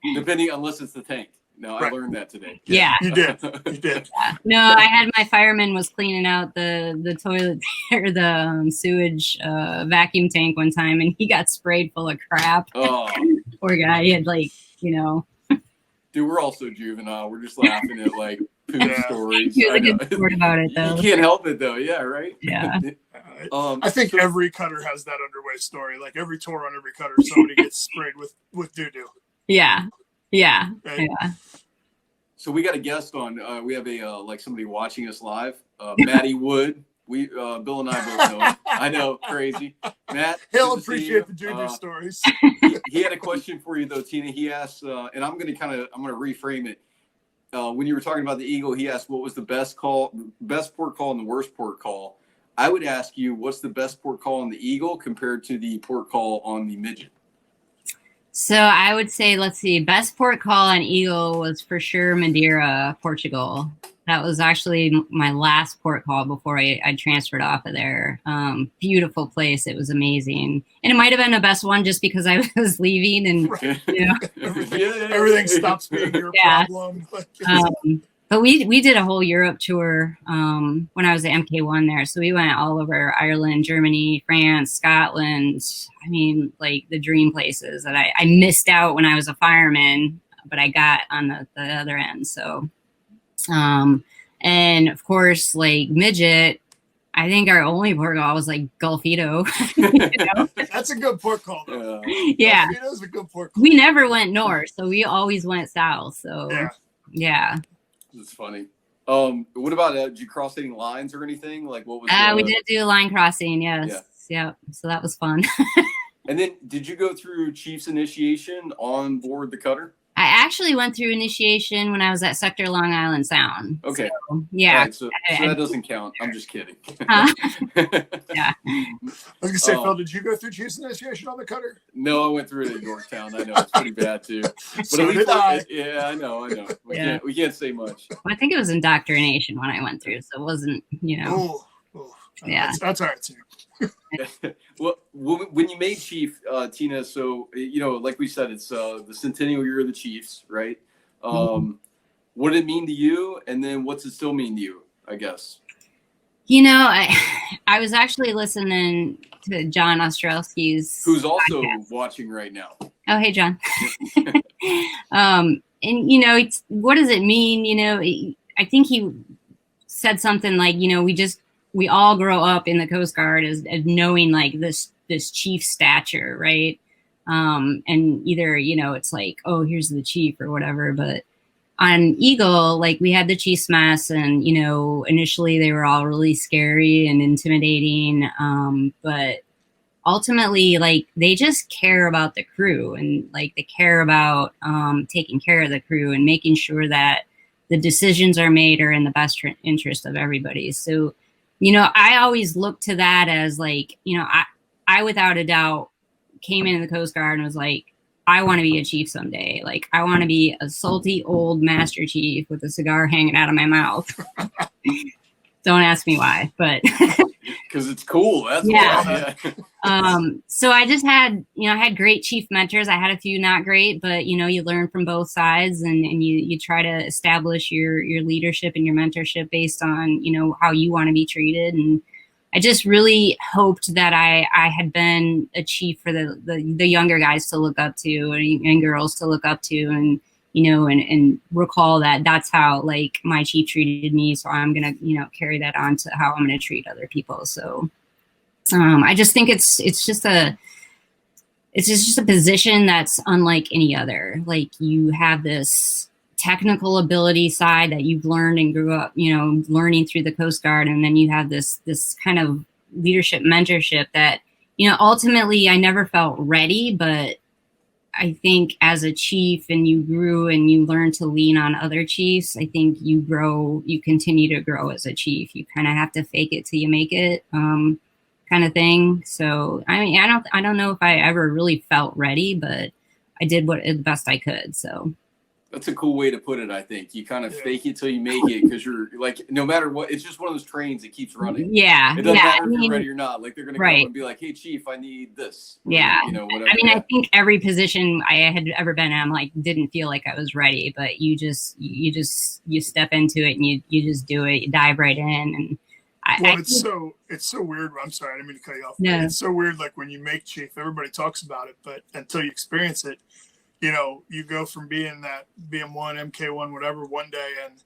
unless it's the tank. No, I Right. learned that today. Yeah. You did. You did. No, I had my fireman was cleaning out the toilet or the sewage vacuum tank one time, and he got sprayed full of crap. Oh, Poor guy. He had like, you know, dude, we're all so juvenile. We're just laughing at like poop Yeah. stories. he was I a know. good sport about it You though. can't help it though. Yeah, right. Yeah. I think so- every cutter has that underway story. Like every tour on every cutter, somebody gets sprayed with doo doo. Yeah. Yeah. Right? Yeah. So we got a guest on. We have a like somebody watching us live. Matty Wood. We Bill and I both know him. I know, crazy. Matt, He'll good to see appreciate you. the doo doo stories. He had a question for you though, Tina. He asked, and I'm gonna reframe it. When you were talking about the Eagle, he asked what was the best port call, and the worst port call. I would ask you, what's the best port call on the Eagle compared to the port call on the Midget? So I would say, let's see, best port call on Eagle was for sure Madeira, Portugal. That was actually my last port call before I transferred off of there. Beautiful place. It was amazing. And it might have been the best one just because I was leaving and, you know. Everything stops being your problem. But we did a whole Europe tour when I was at MK1 there. So we went all over Ireland, Germany, France, Scotland. I mean, like the dream places that I missed out when I was a fireman, but I got on the other end. So, and of course, like Midget, I think our only port call was like Golfito. You know? That's a good port call, though. Yeah. Golfito's a good port call. We never went north, so we always went south. So, yeah. That's funny. What about did you cross any lines or anything? Like what was? We did do a line crossing. Yes. Yeah. So that was fun. And then, did you go through Chief's initiation on board the cutter? I actually went through initiation when I was at Sector Long Island Sound. Okay. So, yeah. Right, so that doesn't count. I'm just kidding. Huh? Yeah. I was gonna say, Phil, did you go through Chiefs initiation on the cutter? No, I went through it at Yorktown. I know it's pretty bad too. But So at least did I. yeah, I know. We can't say much. Well, I think it was indoctrination when I went through, so it wasn't, you know. Oh. Yeah. That's all right too. Well, when you made Chief, Tina, so like we said, it's the centennial year of the Chiefs, right? What did it mean to you, and then what's it still mean to you? I guess. You know, I was actually listening to John Ostrowski's, who's also podcast. Watching right now. Oh, hey, John. And it's, what does it mean? I think he said something like, we all grow up in the Coast Guard as knowing like this chief stature, right? And either, it's like, oh, here's the chief or whatever. But on Eagle, like we had the Chiefs mess and, initially they were all really scary and intimidating. But ultimately, like they just care about the crew and like they care about taking care of the crew and making sure that the decisions are made are in the best interest of everybody. So, I always look to that as like, I without a doubt came into the Coast Guard and was like, I want to be a chief someday. Like, I want to be a salty old master chief with a cigar hanging out of my mouth. Don't ask me why, but because it's cool. That's yeah. why. So I just had, I had great chief mentors. I had a few not great, but you learn from both sides and you try to establish your leadership and your mentorship based on, how you want to be treated. And I just really hoped that I had been a chief for the younger guys to look up to and girls to look up to and, and recall that that's how like my chief treated me. So I'm going to, carry that on to how I'm going to treat other people. So I just think it's just a position that's unlike any other. Like you have this technical ability side that you've learned and grew up, learning through the Coast Guard. And then you have this kind of leadership mentorship that, ultimately I never felt ready, but I think as a chief and you grew and you learned to lean on other chiefs, I think you continue to grow as a chief. You kind of have to fake it till you make it, kind of thing. So, I mean, I don't know if I ever really felt ready, but I did the best I could. So. That's a cool way to put it. I think you kind of Yeah. fake it till you make it, because you're like, no matter what, it's just one of those trains that keeps running. Yeah. It doesn't Yeah. matter I if you're mean, ready or not. Like they're gonna come right. up and be like, "Hey, Chief, I need this." Or, Yeah. you know, whatever. I mean, Yeah. I think every position I had ever been in, I'm like, didn't feel like I was ready, but you step into it and you just do it. You dive right in, and Well, it's so weird. I'm sorry, I didn't mean to cut you off. No. It's so weird. Like when you make chief, everybody talks about it, but until you experience it, you know, you go from being that BM1, MK1, whatever, one day, and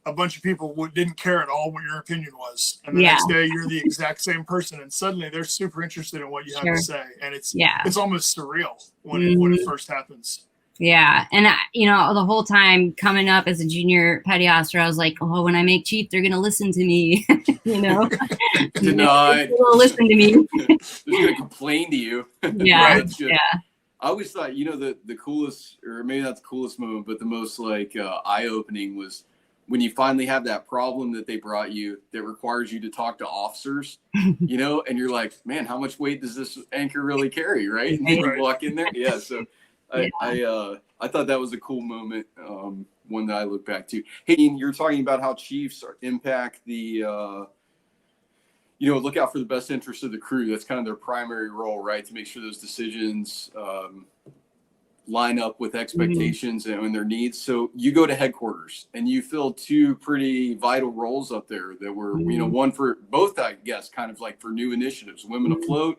a bunch of people didn't care at all what your opinion was, and the Yeah. next day you're the exact same person, and suddenly they're super interested in what you have Sure. to say, and it's Yeah. almost surreal when Mhm. it first happens. Yeah. And, you know, the whole time coming up as a junior petty officer, I was like, oh, when I make chief, they're going to listen to me, you know? Denied. They'll listen to me. They're just gonna complain to you. Yeah. That's good. Yeah. I always thought, you know, the coolest, or maybe not the coolest moment, but the most like eye-opening was when you finally have that problem that they brought you that requires you to talk to officers, you know, and you're like, man, how much weight does this anchor really carry, right? And then you walk in there, yeah. So I thought that was a cool moment, one that I look back to. Hey, you're talking about how chiefs impact the. You know, look out for the best interest of the crew. That's kind of their primary role, right? To make sure those decisions line up with expectations and their needs. So you go to headquarters and you fill two pretty vital roles up there that were, you know, one for both, I guess, kind of like for new initiatives, Women Afloat,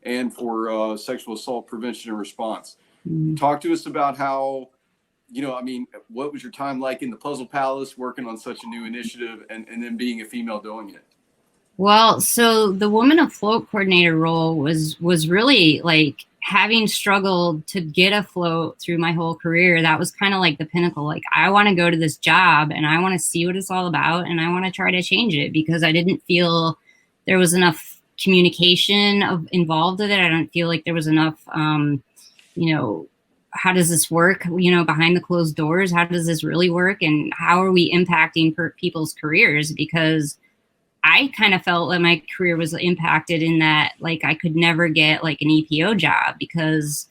and for sexual assault prevention and response. Talk to us about how, you know, I mean, what was your time like in the Puzzle Palace working on such a new initiative and then being a female doing it? Well, so the Woman Afloat coordinator role was really like, having struggled to get afloat through my whole career, that was kind of like the pinnacle. Like, I want to go to this job and I want to see what it's all about and I want to try to change it, because I didn't feel there was enough communication involved with it. I don't feel like there was enough, you know, how does this work, you know, behind the closed doors? How does this really work? And how are we impacting people's careers? Because I kind of felt that my career was impacted in that, like, I could never get like an EPO job because,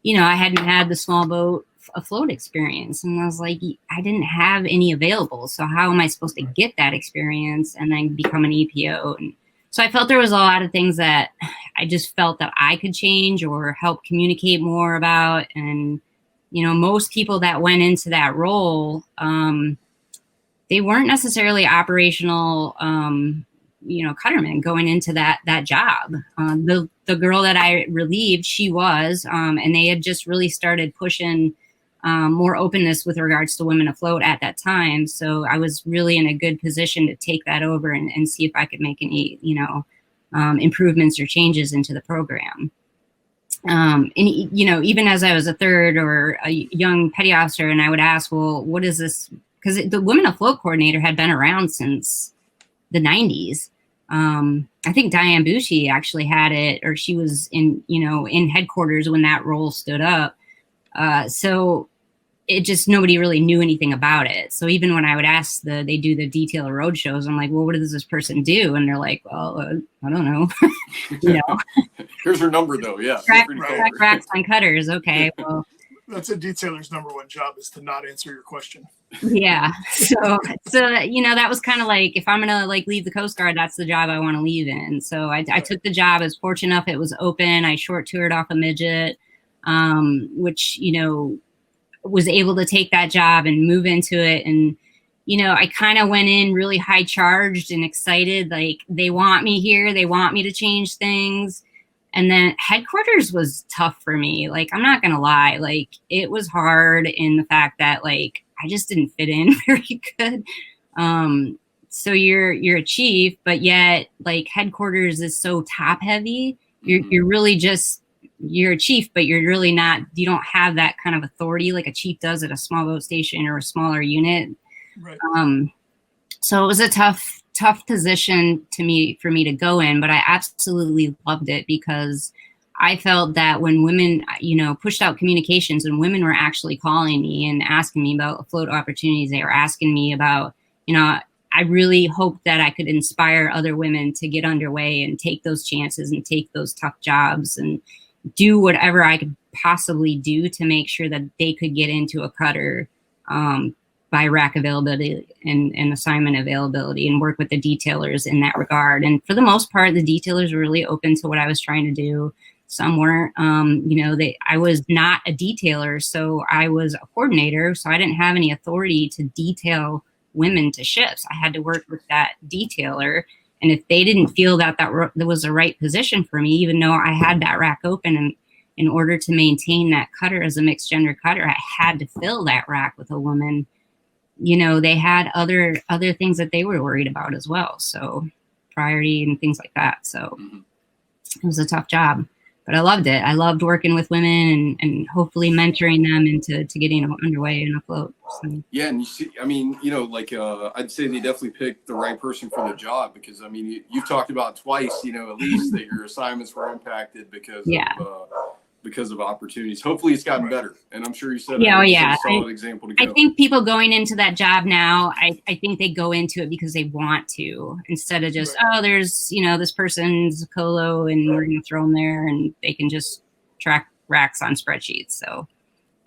you know, I hadn't had the small boat afloat experience. And I was like, I didn't have any available. So how am I supposed to get that experience and then become an EPO? And so I felt there was a lot of things that I just felt that I could change or help communicate more about. And, you know, most people that went into that role, they weren't necessarily operational, you know, cuttermen going into that job. The girl that I relieved, she was, and they had just really started pushing more openness with regards to Women Afloat at that time. So I was really in a good position to take that over and see if I could make any, you know, improvements or changes into the program. And, you know, even as I was a third or a young petty officer, and I would ask, well, what is this? Because the Women Afloat coordinator had been around since the 90s. I think Diane Bucci actually had it, or she was in, you know, in headquarters when that role stood up. So it just, nobody really knew anything about it. So even when I would ask they do the detail road shows, I'm like, well, what does this person do? And they're like, well, I don't know. You know, here's her number though. Yeah. Track racks on cutters. Okay. Well, that's a detailer's number one job, is to not answer your question. Yeah. So, you know, that was kind of like, if I'm going to like leave the Coast Guard, that's the job I want to leave in. So I took the job. I was fortunate enough it was open. I short toured off a midget, which, you know, was able to take that job and move into it. And, you know, I kind of went in really high charged and excited. Like, they want me here. They want me to change things. And then headquarters was tough for me. Like, I'm not going to lie. Like, it was hard in the fact that, like, I just didn't fit in very good. So you're a chief, but yet, like, headquarters is so top heavy. You're really just, you're a chief, but you're really not, you don't have that kind of authority like a chief does at a small boat station or a smaller unit. Right. So it was a tough position for me to go in, but I absolutely loved it, because I felt that when women, you know, pushed out communications and women were actually calling me and asking me about afloat opportunities, they were asking me about, you know, I really hoped that I could inspire other women to get underway and take those chances and take those tough jobs. And, do whatever I could possibly do to make sure that they could get into a cutter by rack availability and assignment availability, and work with the detailers in that regard. And for the most part, the detailers were really open to what I was trying to do. Some weren't. I was not a detailer, so I was a coordinator, so I didn't have any authority to detail women to ships. I had to work with that detailer, and if they didn't feel that was the right position for me, even though I had that rack open, and in order to maintain that cutter as a mixed gender cutter, I had to fill that rack with a woman. They had other things that they were worried about as well, so priority and things like that. So it was a tough job, but I loved it. I loved working with women and hopefully mentoring them into getting underway and afloat. So. Yeah, and you see, I mean, I'd say they definitely picked the right person for the job, because I mean, you've talked about twice, at least that your assignments were impacted because of opportunities. Hopefully it's gotten better. And I'm sure you said a solid example to go. I think people going into that job now, I think they go into it because they want to, instead of just, there's, this person's a colo and we're going to throw them there and they can just track racks on spreadsheets. So.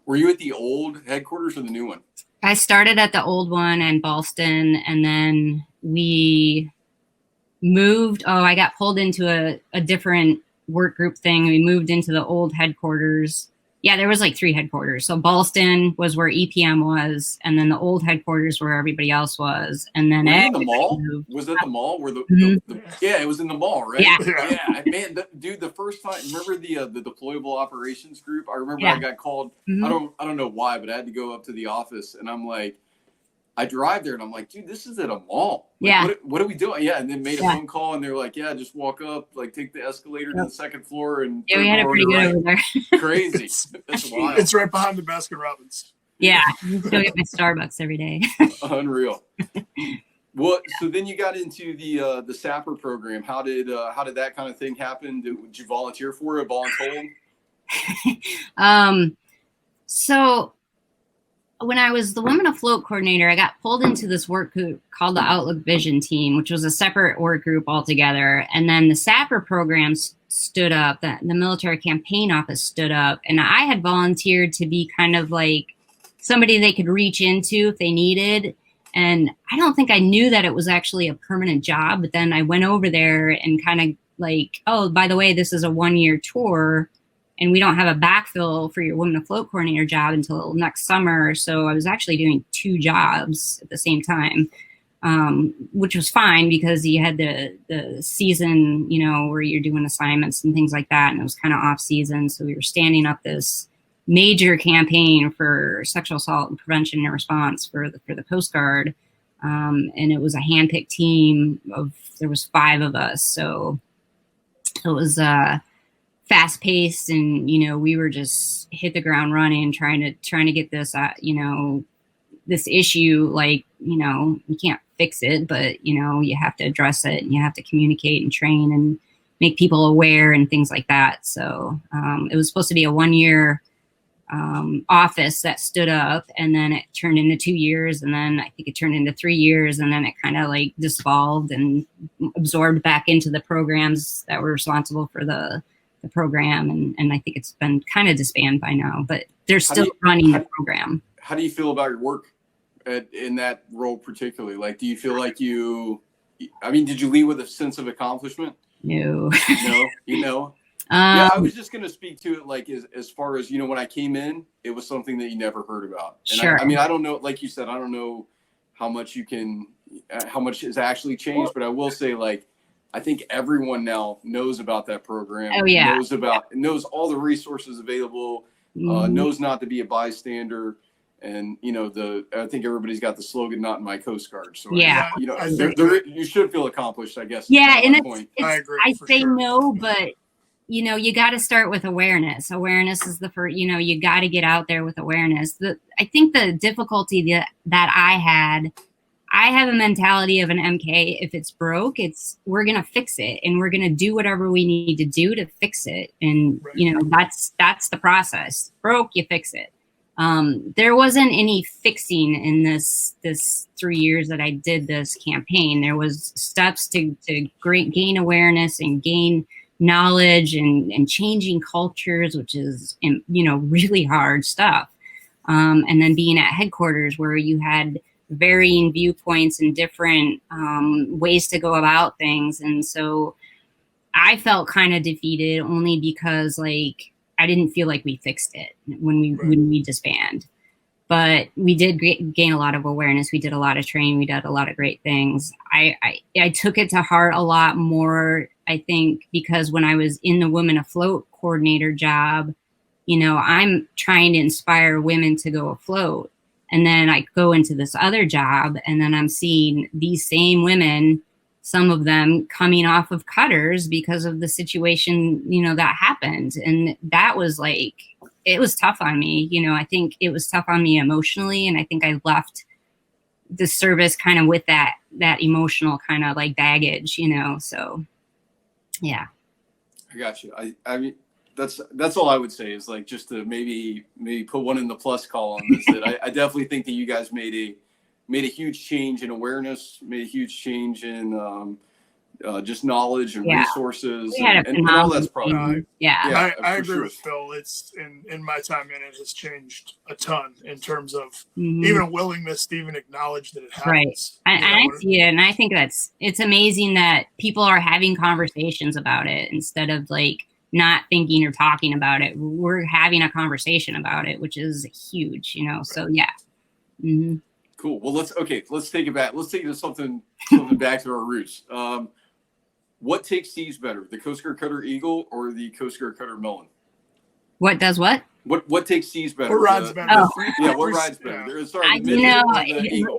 Were you at the old headquarters or the new one? I started at the old one in Ballston, and then we moved. I got pulled into a different work group thing. We moved into the old headquarters. Yeah, there was like 3 headquarters. So Ballston was where EPM was, and then the old headquarters where everybody else was. And then in the mall? Was that the mall where yeah, it was in the mall, right? Yeah. Man, dude, the first time, remember the deployable operations group? I remember I got called. I don't know why, but I had to go up to the office, and I'm like, I drive there and I'm like, dude, this is at a mall. Like, what are we doing? Yeah. And then made a phone call and they're like, yeah, just walk up, like take the escalator to the second floor. And we had it pretty good over there. Crazy. That's wild. It's right behind the Baskin Robbins. Yeah. Go get my Starbucks every day. Unreal. Well, so then you got into the Sapper program. How did that kind of thing happen? Did you volunteer for it, voluntold? So when I was the Women Afloat coordinator, I got pulled into this work group called the Outlook Vision Team, which was a separate work group altogether. And then the Sapper program stood up, the military campaign office stood up, and I had volunteered to be kind of like somebody they could reach into if they needed. And I don't think I knew that it was actually a permanent job, but then I went over there and kind of like, oh, by the way, this is a 1-year tour, and we don't have a backfill for your Women Afloat coordinator job until next summer. So I was actually doing 2 jobs at the same time, which was fine because you had the season, where you're doing assignments and things like that. And it was kind of off season. So we were standing up this major campaign for sexual assault and prevention and response for the Coast Guard. And it was a handpicked team there was 5 of us. So it was, fast paced, and we were just hit the ground running, trying to get this this issue, like, you can't fix it, but you have to address it, and you have to communicate and train and make people aware and things like that. So it was supposed to be a 1-year office that stood up, and then it turned into 2 years, and then I think it turned into 3 years, and then it kind of like dissolved and absorbed back into the programs that were responsible for the program, and I think it's been kind of disbanded by now, but they're still running the program. How do you feel about your work in that role particularly? Like, do you feel like did you leave with a sense of accomplishment? No. Yeah, I was just going to speak to it, like, as far as, when I came in, it was something that you never heard about. And sure. I don't know, like you said, I don't know how much has actually changed, but I will say, like, I think everyone now knows about that program. Oh, yeah. Knows all the resources available, knows not to be a bystander. And, I think everybody's got the slogan, "Not in my Coast Guard." So, yeah, you should feel accomplished, I guess. Yeah. And I agree. I say no, but you got to start with awareness. Awareness is the first, you got to get out there with awareness. I think the difficulty that I have a mentality of an MK. If it's broke, we're going to fix it, and we're going to do whatever we need to do to fix it. And, that's the process. Broke, you fix it. There wasn't any fixing in this 3 years that I did this campaign. There was steps to gain awareness and gain knowledge and changing cultures, which is, really hard stuff. And then being at headquarters where you had varying viewpoints and different ways to go about things. And so I felt kind of defeated only because like I didn't feel like we fixed it when we disbanded. But we did gain a lot of awareness. We did a lot of training. We did a lot of great things. I took it to heart a lot more, I think, because when I was in the Women Afloat coordinator job, I'm trying to inspire women to go afloat. And then I go into this other job and then I'm seeing these same women, some of them coming off of cutters because of the situation, that happened. And that was like, it was tough on me. I think it was tough on me emotionally. And I think I left the service kind of with that emotional kind of like baggage, so yeah. I got you. I mean, that's all I would say is like, just to maybe put one in the plus column is that I definitely think that you guys made a huge change in awareness, made a huge change in just knowledge and resources and all that's probably I agree sure. with Phil. It's in my time in it has changed a ton in terms of even a willingness to even acknowledge that it happens. Right. And I see it, and I think it's amazing that people are having conversations about it instead of like not thinking or talking about it. We're having a conversation about it, which is huge, so yeah. Mm-hmm. Cool. Well, let's take it back. Let's take it to something back to our roots. What takes seas better, the Coast Guard Cutter Eagle or the Coast Guard Cutter Melon? What does what? What takes seas better? What rides better? What rides better? Sorry,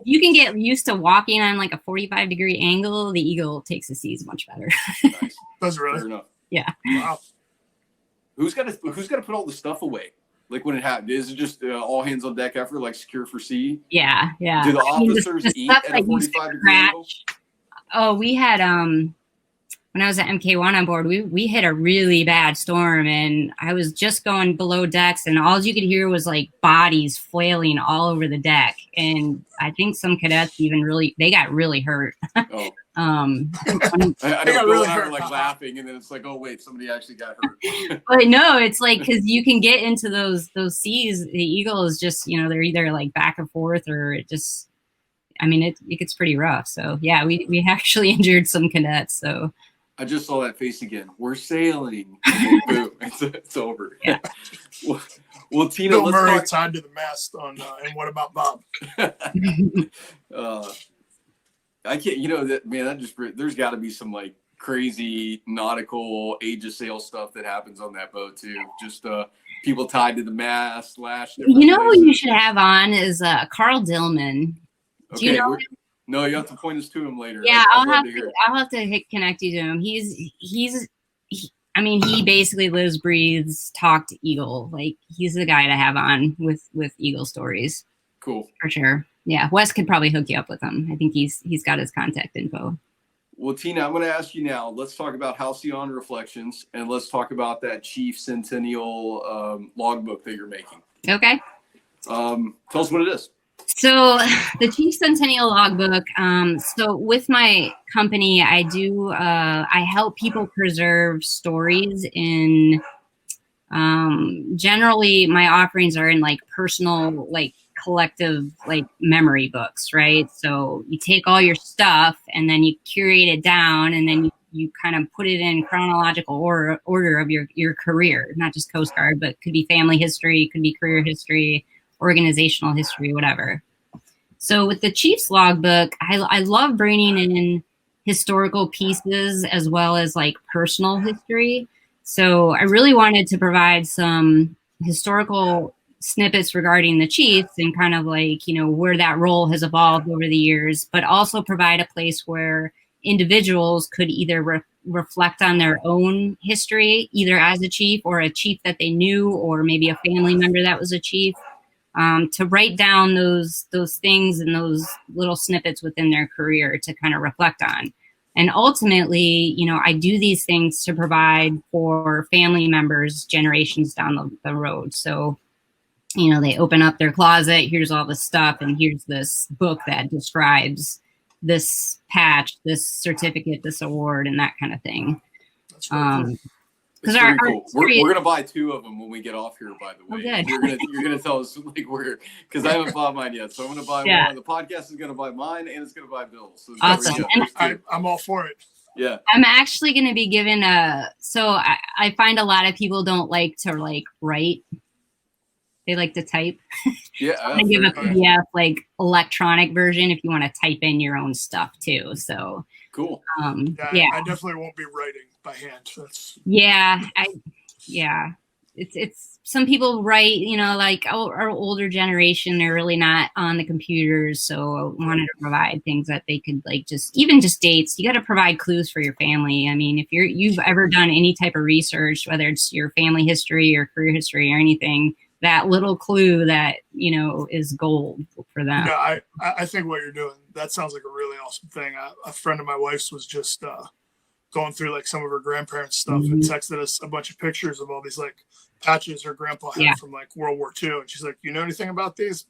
you can get used to walking on like a 45-degree angle. The Eagle takes the seas much better. Nice. Does it really? Fair enough. Yeah. Wow. Who's got to put all the stuff away? Like when it happened, is it just all hands on deck effort, like secure for sea? Yeah. Do the officers eat at a 45-degree angle? Oh, we had when I was at MK1 on board, we hit a really bad storm and I was just going below decks and all you could hear was like bodies flailing all over the deck. And I think some cadets they got really hurt. Oh. I know Bill and I were like laughing and then it's like, oh wait, somebody actually got hurt. But no, it's like, cause you can get into those seas. The Eagle is just, they're either like back and forth or it gets pretty rough. So yeah, we actually injured some cadets. So I just saw that face again. We're sailing. And boom, it's over. Yeah. Well, Tina, Bill Murray tied to the mast on And What About Bob? I can't. That man. That just there's got to be some like crazy nautical age of sail stuff that happens on that boat too. Just people tied to the mast, lashed. Who you should have on is Carl Dillman. Okay. Do you know him? No, you have to point us to him later. Yeah, I'll have to connect you to him. He basically lives, breathes, talked Eagle. Like he's the guy to have on with Eagle stories. Cool. For sure. Yeah. Wes could probably hook you up with him. I think he's got his contact info. Well, Tina, I'm going to ask you now, let's talk about Halcyon Reflections and let's talk about that Chief Centennial logbook that you're making. Okay. Tell us what it is. So the Chief Centennial logbook. So with my company, I help people preserve stories in, generally my offerings are in like personal, like collective, like memory books, right? So you take all your stuff and then you curate it down and then you kind of put it in chronological order of your career, not just Coast Guard, but could be family history, could be career history, organizational history, whatever. So with the Chief's logbook, I love bringing in historical pieces as well as like personal history. So I really wanted to provide some historical snippets regarding the Chiefs and kind of like, where that role has evolved over the years, but also provide a place where individuals could either reflect on their own history, either as a chief or a chief that they knew, or maybe a family member that was a chief. To write down those things and those little snippets within their career to kind of reflect on. And ultimately, I do these things to provide for family members generations down the road. So, they open up their closet, here's all the stuff, and here's this book that describes this patch, this certificate, this award, and that kind of thing. That's really cool. Because It's our very cool. We're history- gonna buy 2 of them when we get off here. By the way, good. you're gonna tell us like where, because I haven't bought mine yet. So I'm gonna buy one. The podcast is gonna buy mine, and it's gonna buy Bill's. So Awesome. there we go. There's 2. I'm all for it. Yeah. I'm actually going to be given so I find a lot of people don't like to like write. They like to type. Yeah. I'm going to give a PDF like electronic version if you want to type in your own stuff too. So cool. Yeah, I definitely won't be writing by hand. It's some people write, you know, like our older generation, they're really not on the computers. So I wanted to provide things that they could like just dates. You got to provide clues for your family. I mean, if you've ever done any type of research, whether it's your family history or career history or anything, that little clue that, you know, is gold for them. Yeah, I think what you're doing, that sounds like a really awesome thing. A friend of my wife's was just going through like some of her grandparents' stuff and texted us a bunch of pictures of all these like patches her grandpa had from like World War II. And she's like, you know anything about these?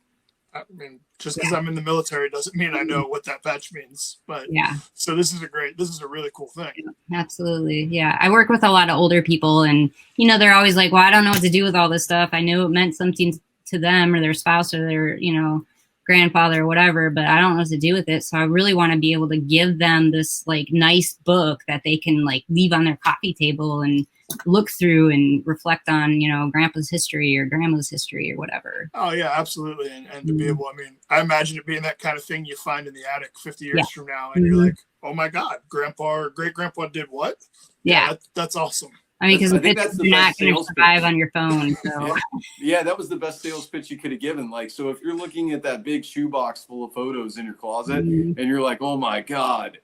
I mean, just because I'm in the military doesn't mean I know what that patch means. But so this is a really cool thing. Absolutely. Yeah. I work with a lot of older people and, you know, they're always like, well, I don't know what to do with all this stuff. I knew it meant something to them or their spouse or their, you know, grandfather or whatever, but I don't know what to do with it. So I really want to be able to give them this like nice book that they can like leave on their coffee table and look through and reflect on, you know, grandpa's history or grandma's history or whatever. Oh yeah, absolutely. And to be able, I mean, I imagine it being that kind of thing you find in the attic 50 years from now. And you're like, oh my God, grandpa or great grandpa did what? Yeah. That's awesome. I mean, because that's you're not going to survive on your phone. So. Yeah, that was the best sales pitch you could have given. Like, so if you're looking at that big shoebox full of photos in your closet and you're like, oh my God,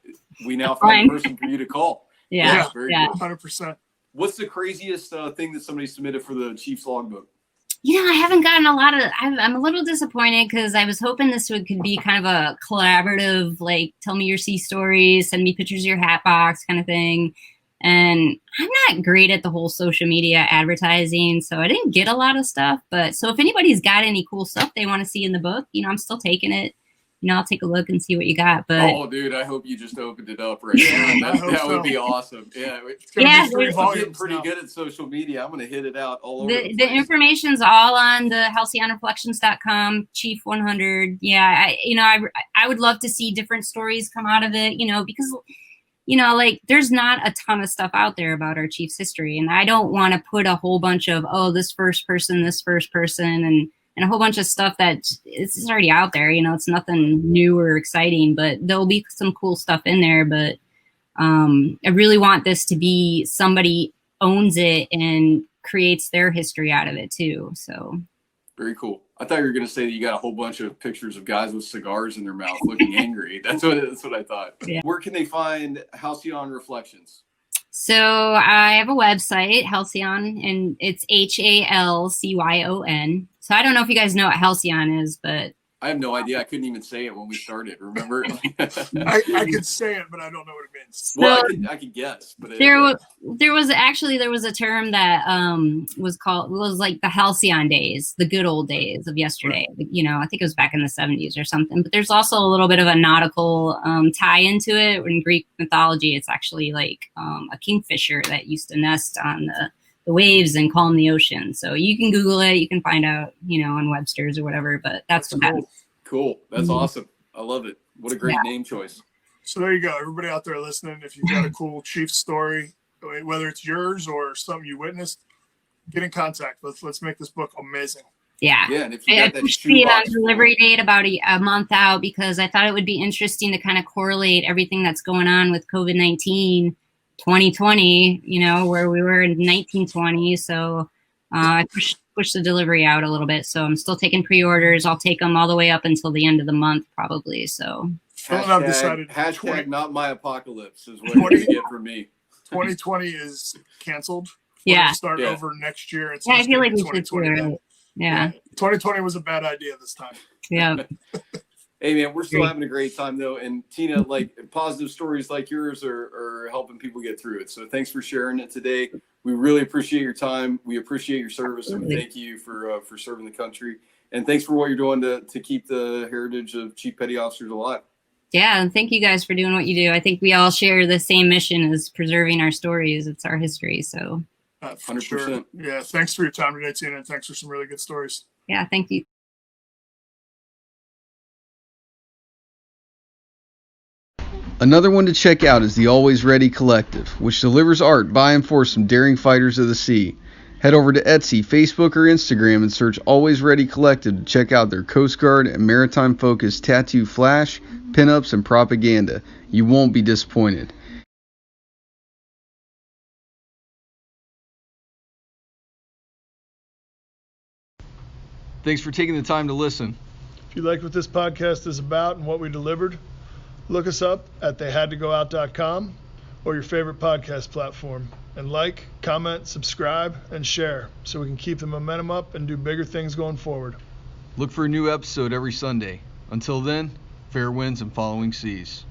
we now find a person for you to call. Yeah. Very cool. 100%. What's the craziest thing that somebody submitted for the Chiefs logbook? You know, I haven't gotten a lot of, I'm a little disappointed because I was hoping this could be kind of a collaborative, like, tell me your sea stories, send me pictures of your hat box kind of thing. And I'm not great at the whole social media advertising, so I didn't get a lot of stuff. But so if anybody's got any cool stuff they want to see in the book, you know, I'm still taking it. You know, I'll take a look and see what you got. But dude, I hope you just opened it up right now. That would be awesome. Yeah, I'm getting pretty good at social media. I'm going to hit it out all over. The information's all on the halcyonreflections.com, Chief 100. Yeah, I would love to see different stories come out of it. You know, because you know, like there's not a ton of stuff out there about our Chiefs history, and I don't want to put a whole bunch of this first person, and a whole bunch of stuff that it's already out there. You know, it's nothing new or exciting, but there'll be some cool stuff in there. But I really want this to be somebody owns it and creates their history out of it too. So very cool. I thought you were going to say that you got a whole bunch of pictures of guys with cigars in their mouth looking angry. That's what I thought. Yeah. Where can they find Halcyon Reflections? So I have a website, Halcyon, and it's HALCYON. So I don't know if you guys know what Halcyon is, but I have no idea. I couldn't even say it when we started. Remember? I could say it, but I don't know what it means. Well, I could guess, but there was a term that was like the halcyon days, the good old days of yesterday. You know, I think it was back in the 70s or something. But there's also a little bit of a nautical tie into it. In Greek mythology, it's actually like a kingfisher that used to nest on the waves and calm the ocean. So you can Google it. You can find out, you know, on Webster's or whatever. But that's cool. Cool. That's awesome. I love it. What a great name choice. So there you go. Everybody out there listening, if you've got a cool Chiefs story, whether it's yours or something you witnessed, get in contact. Let's make this book amazing. Yeah. Yeah. And if you got that pushed the delivery date about a month out because I thought it would be interesting to kind of correlate everything that's going on with COVID-19 2020, you know, where we were in 1920. So I pushed the delivery out a little bit. So I'm still taking pre-orders. I'll take them all the way up until the end of the month, probably. So hashtag not my apocalypse is what you get from me. 2020 is canceled. Yeah. Start over next year. It's I feel like we should do it. Yeah. 2020 was a bad idea this time. Yeah. Hey man, we're still having a great time though. And Tina, like positive stories like yours are helping people get through it. So thanks for sharing it today. We really appreciate your time. We appreciate your service. And we thank you for serving the country. And thanks for what you're doing to keep the heritage of Chief Petty Officers alive. Yeah, and thank you guys for doing what you do. I think we all share the same mission as preserving our stories. It's our history. So, For 100%. sure. Yeah. Thanks for your time today, Tina, and thanks for some really good stories. yeah, thank you. Another one to check out is the Always Ready Collective, which delivers art by and for some daring fighters of the sea. Head over to Etsy, Facebook, or Instagram and search Always Ready Collective to check out their Coast Guard and maritime-focused tattoo flash, pinups, and propaganda. You won't be disappointed. Thanks for taking the time to listen. If you liked what this podcast is about and what we delivered, look us up at theyhadtogoout.com or your favorite podcast platform. And like, comment, subscribe, and share so we can keep the momentum up and do bigger things going forward. Look for a new episode every Sunday. Until then, fair winds and following seas.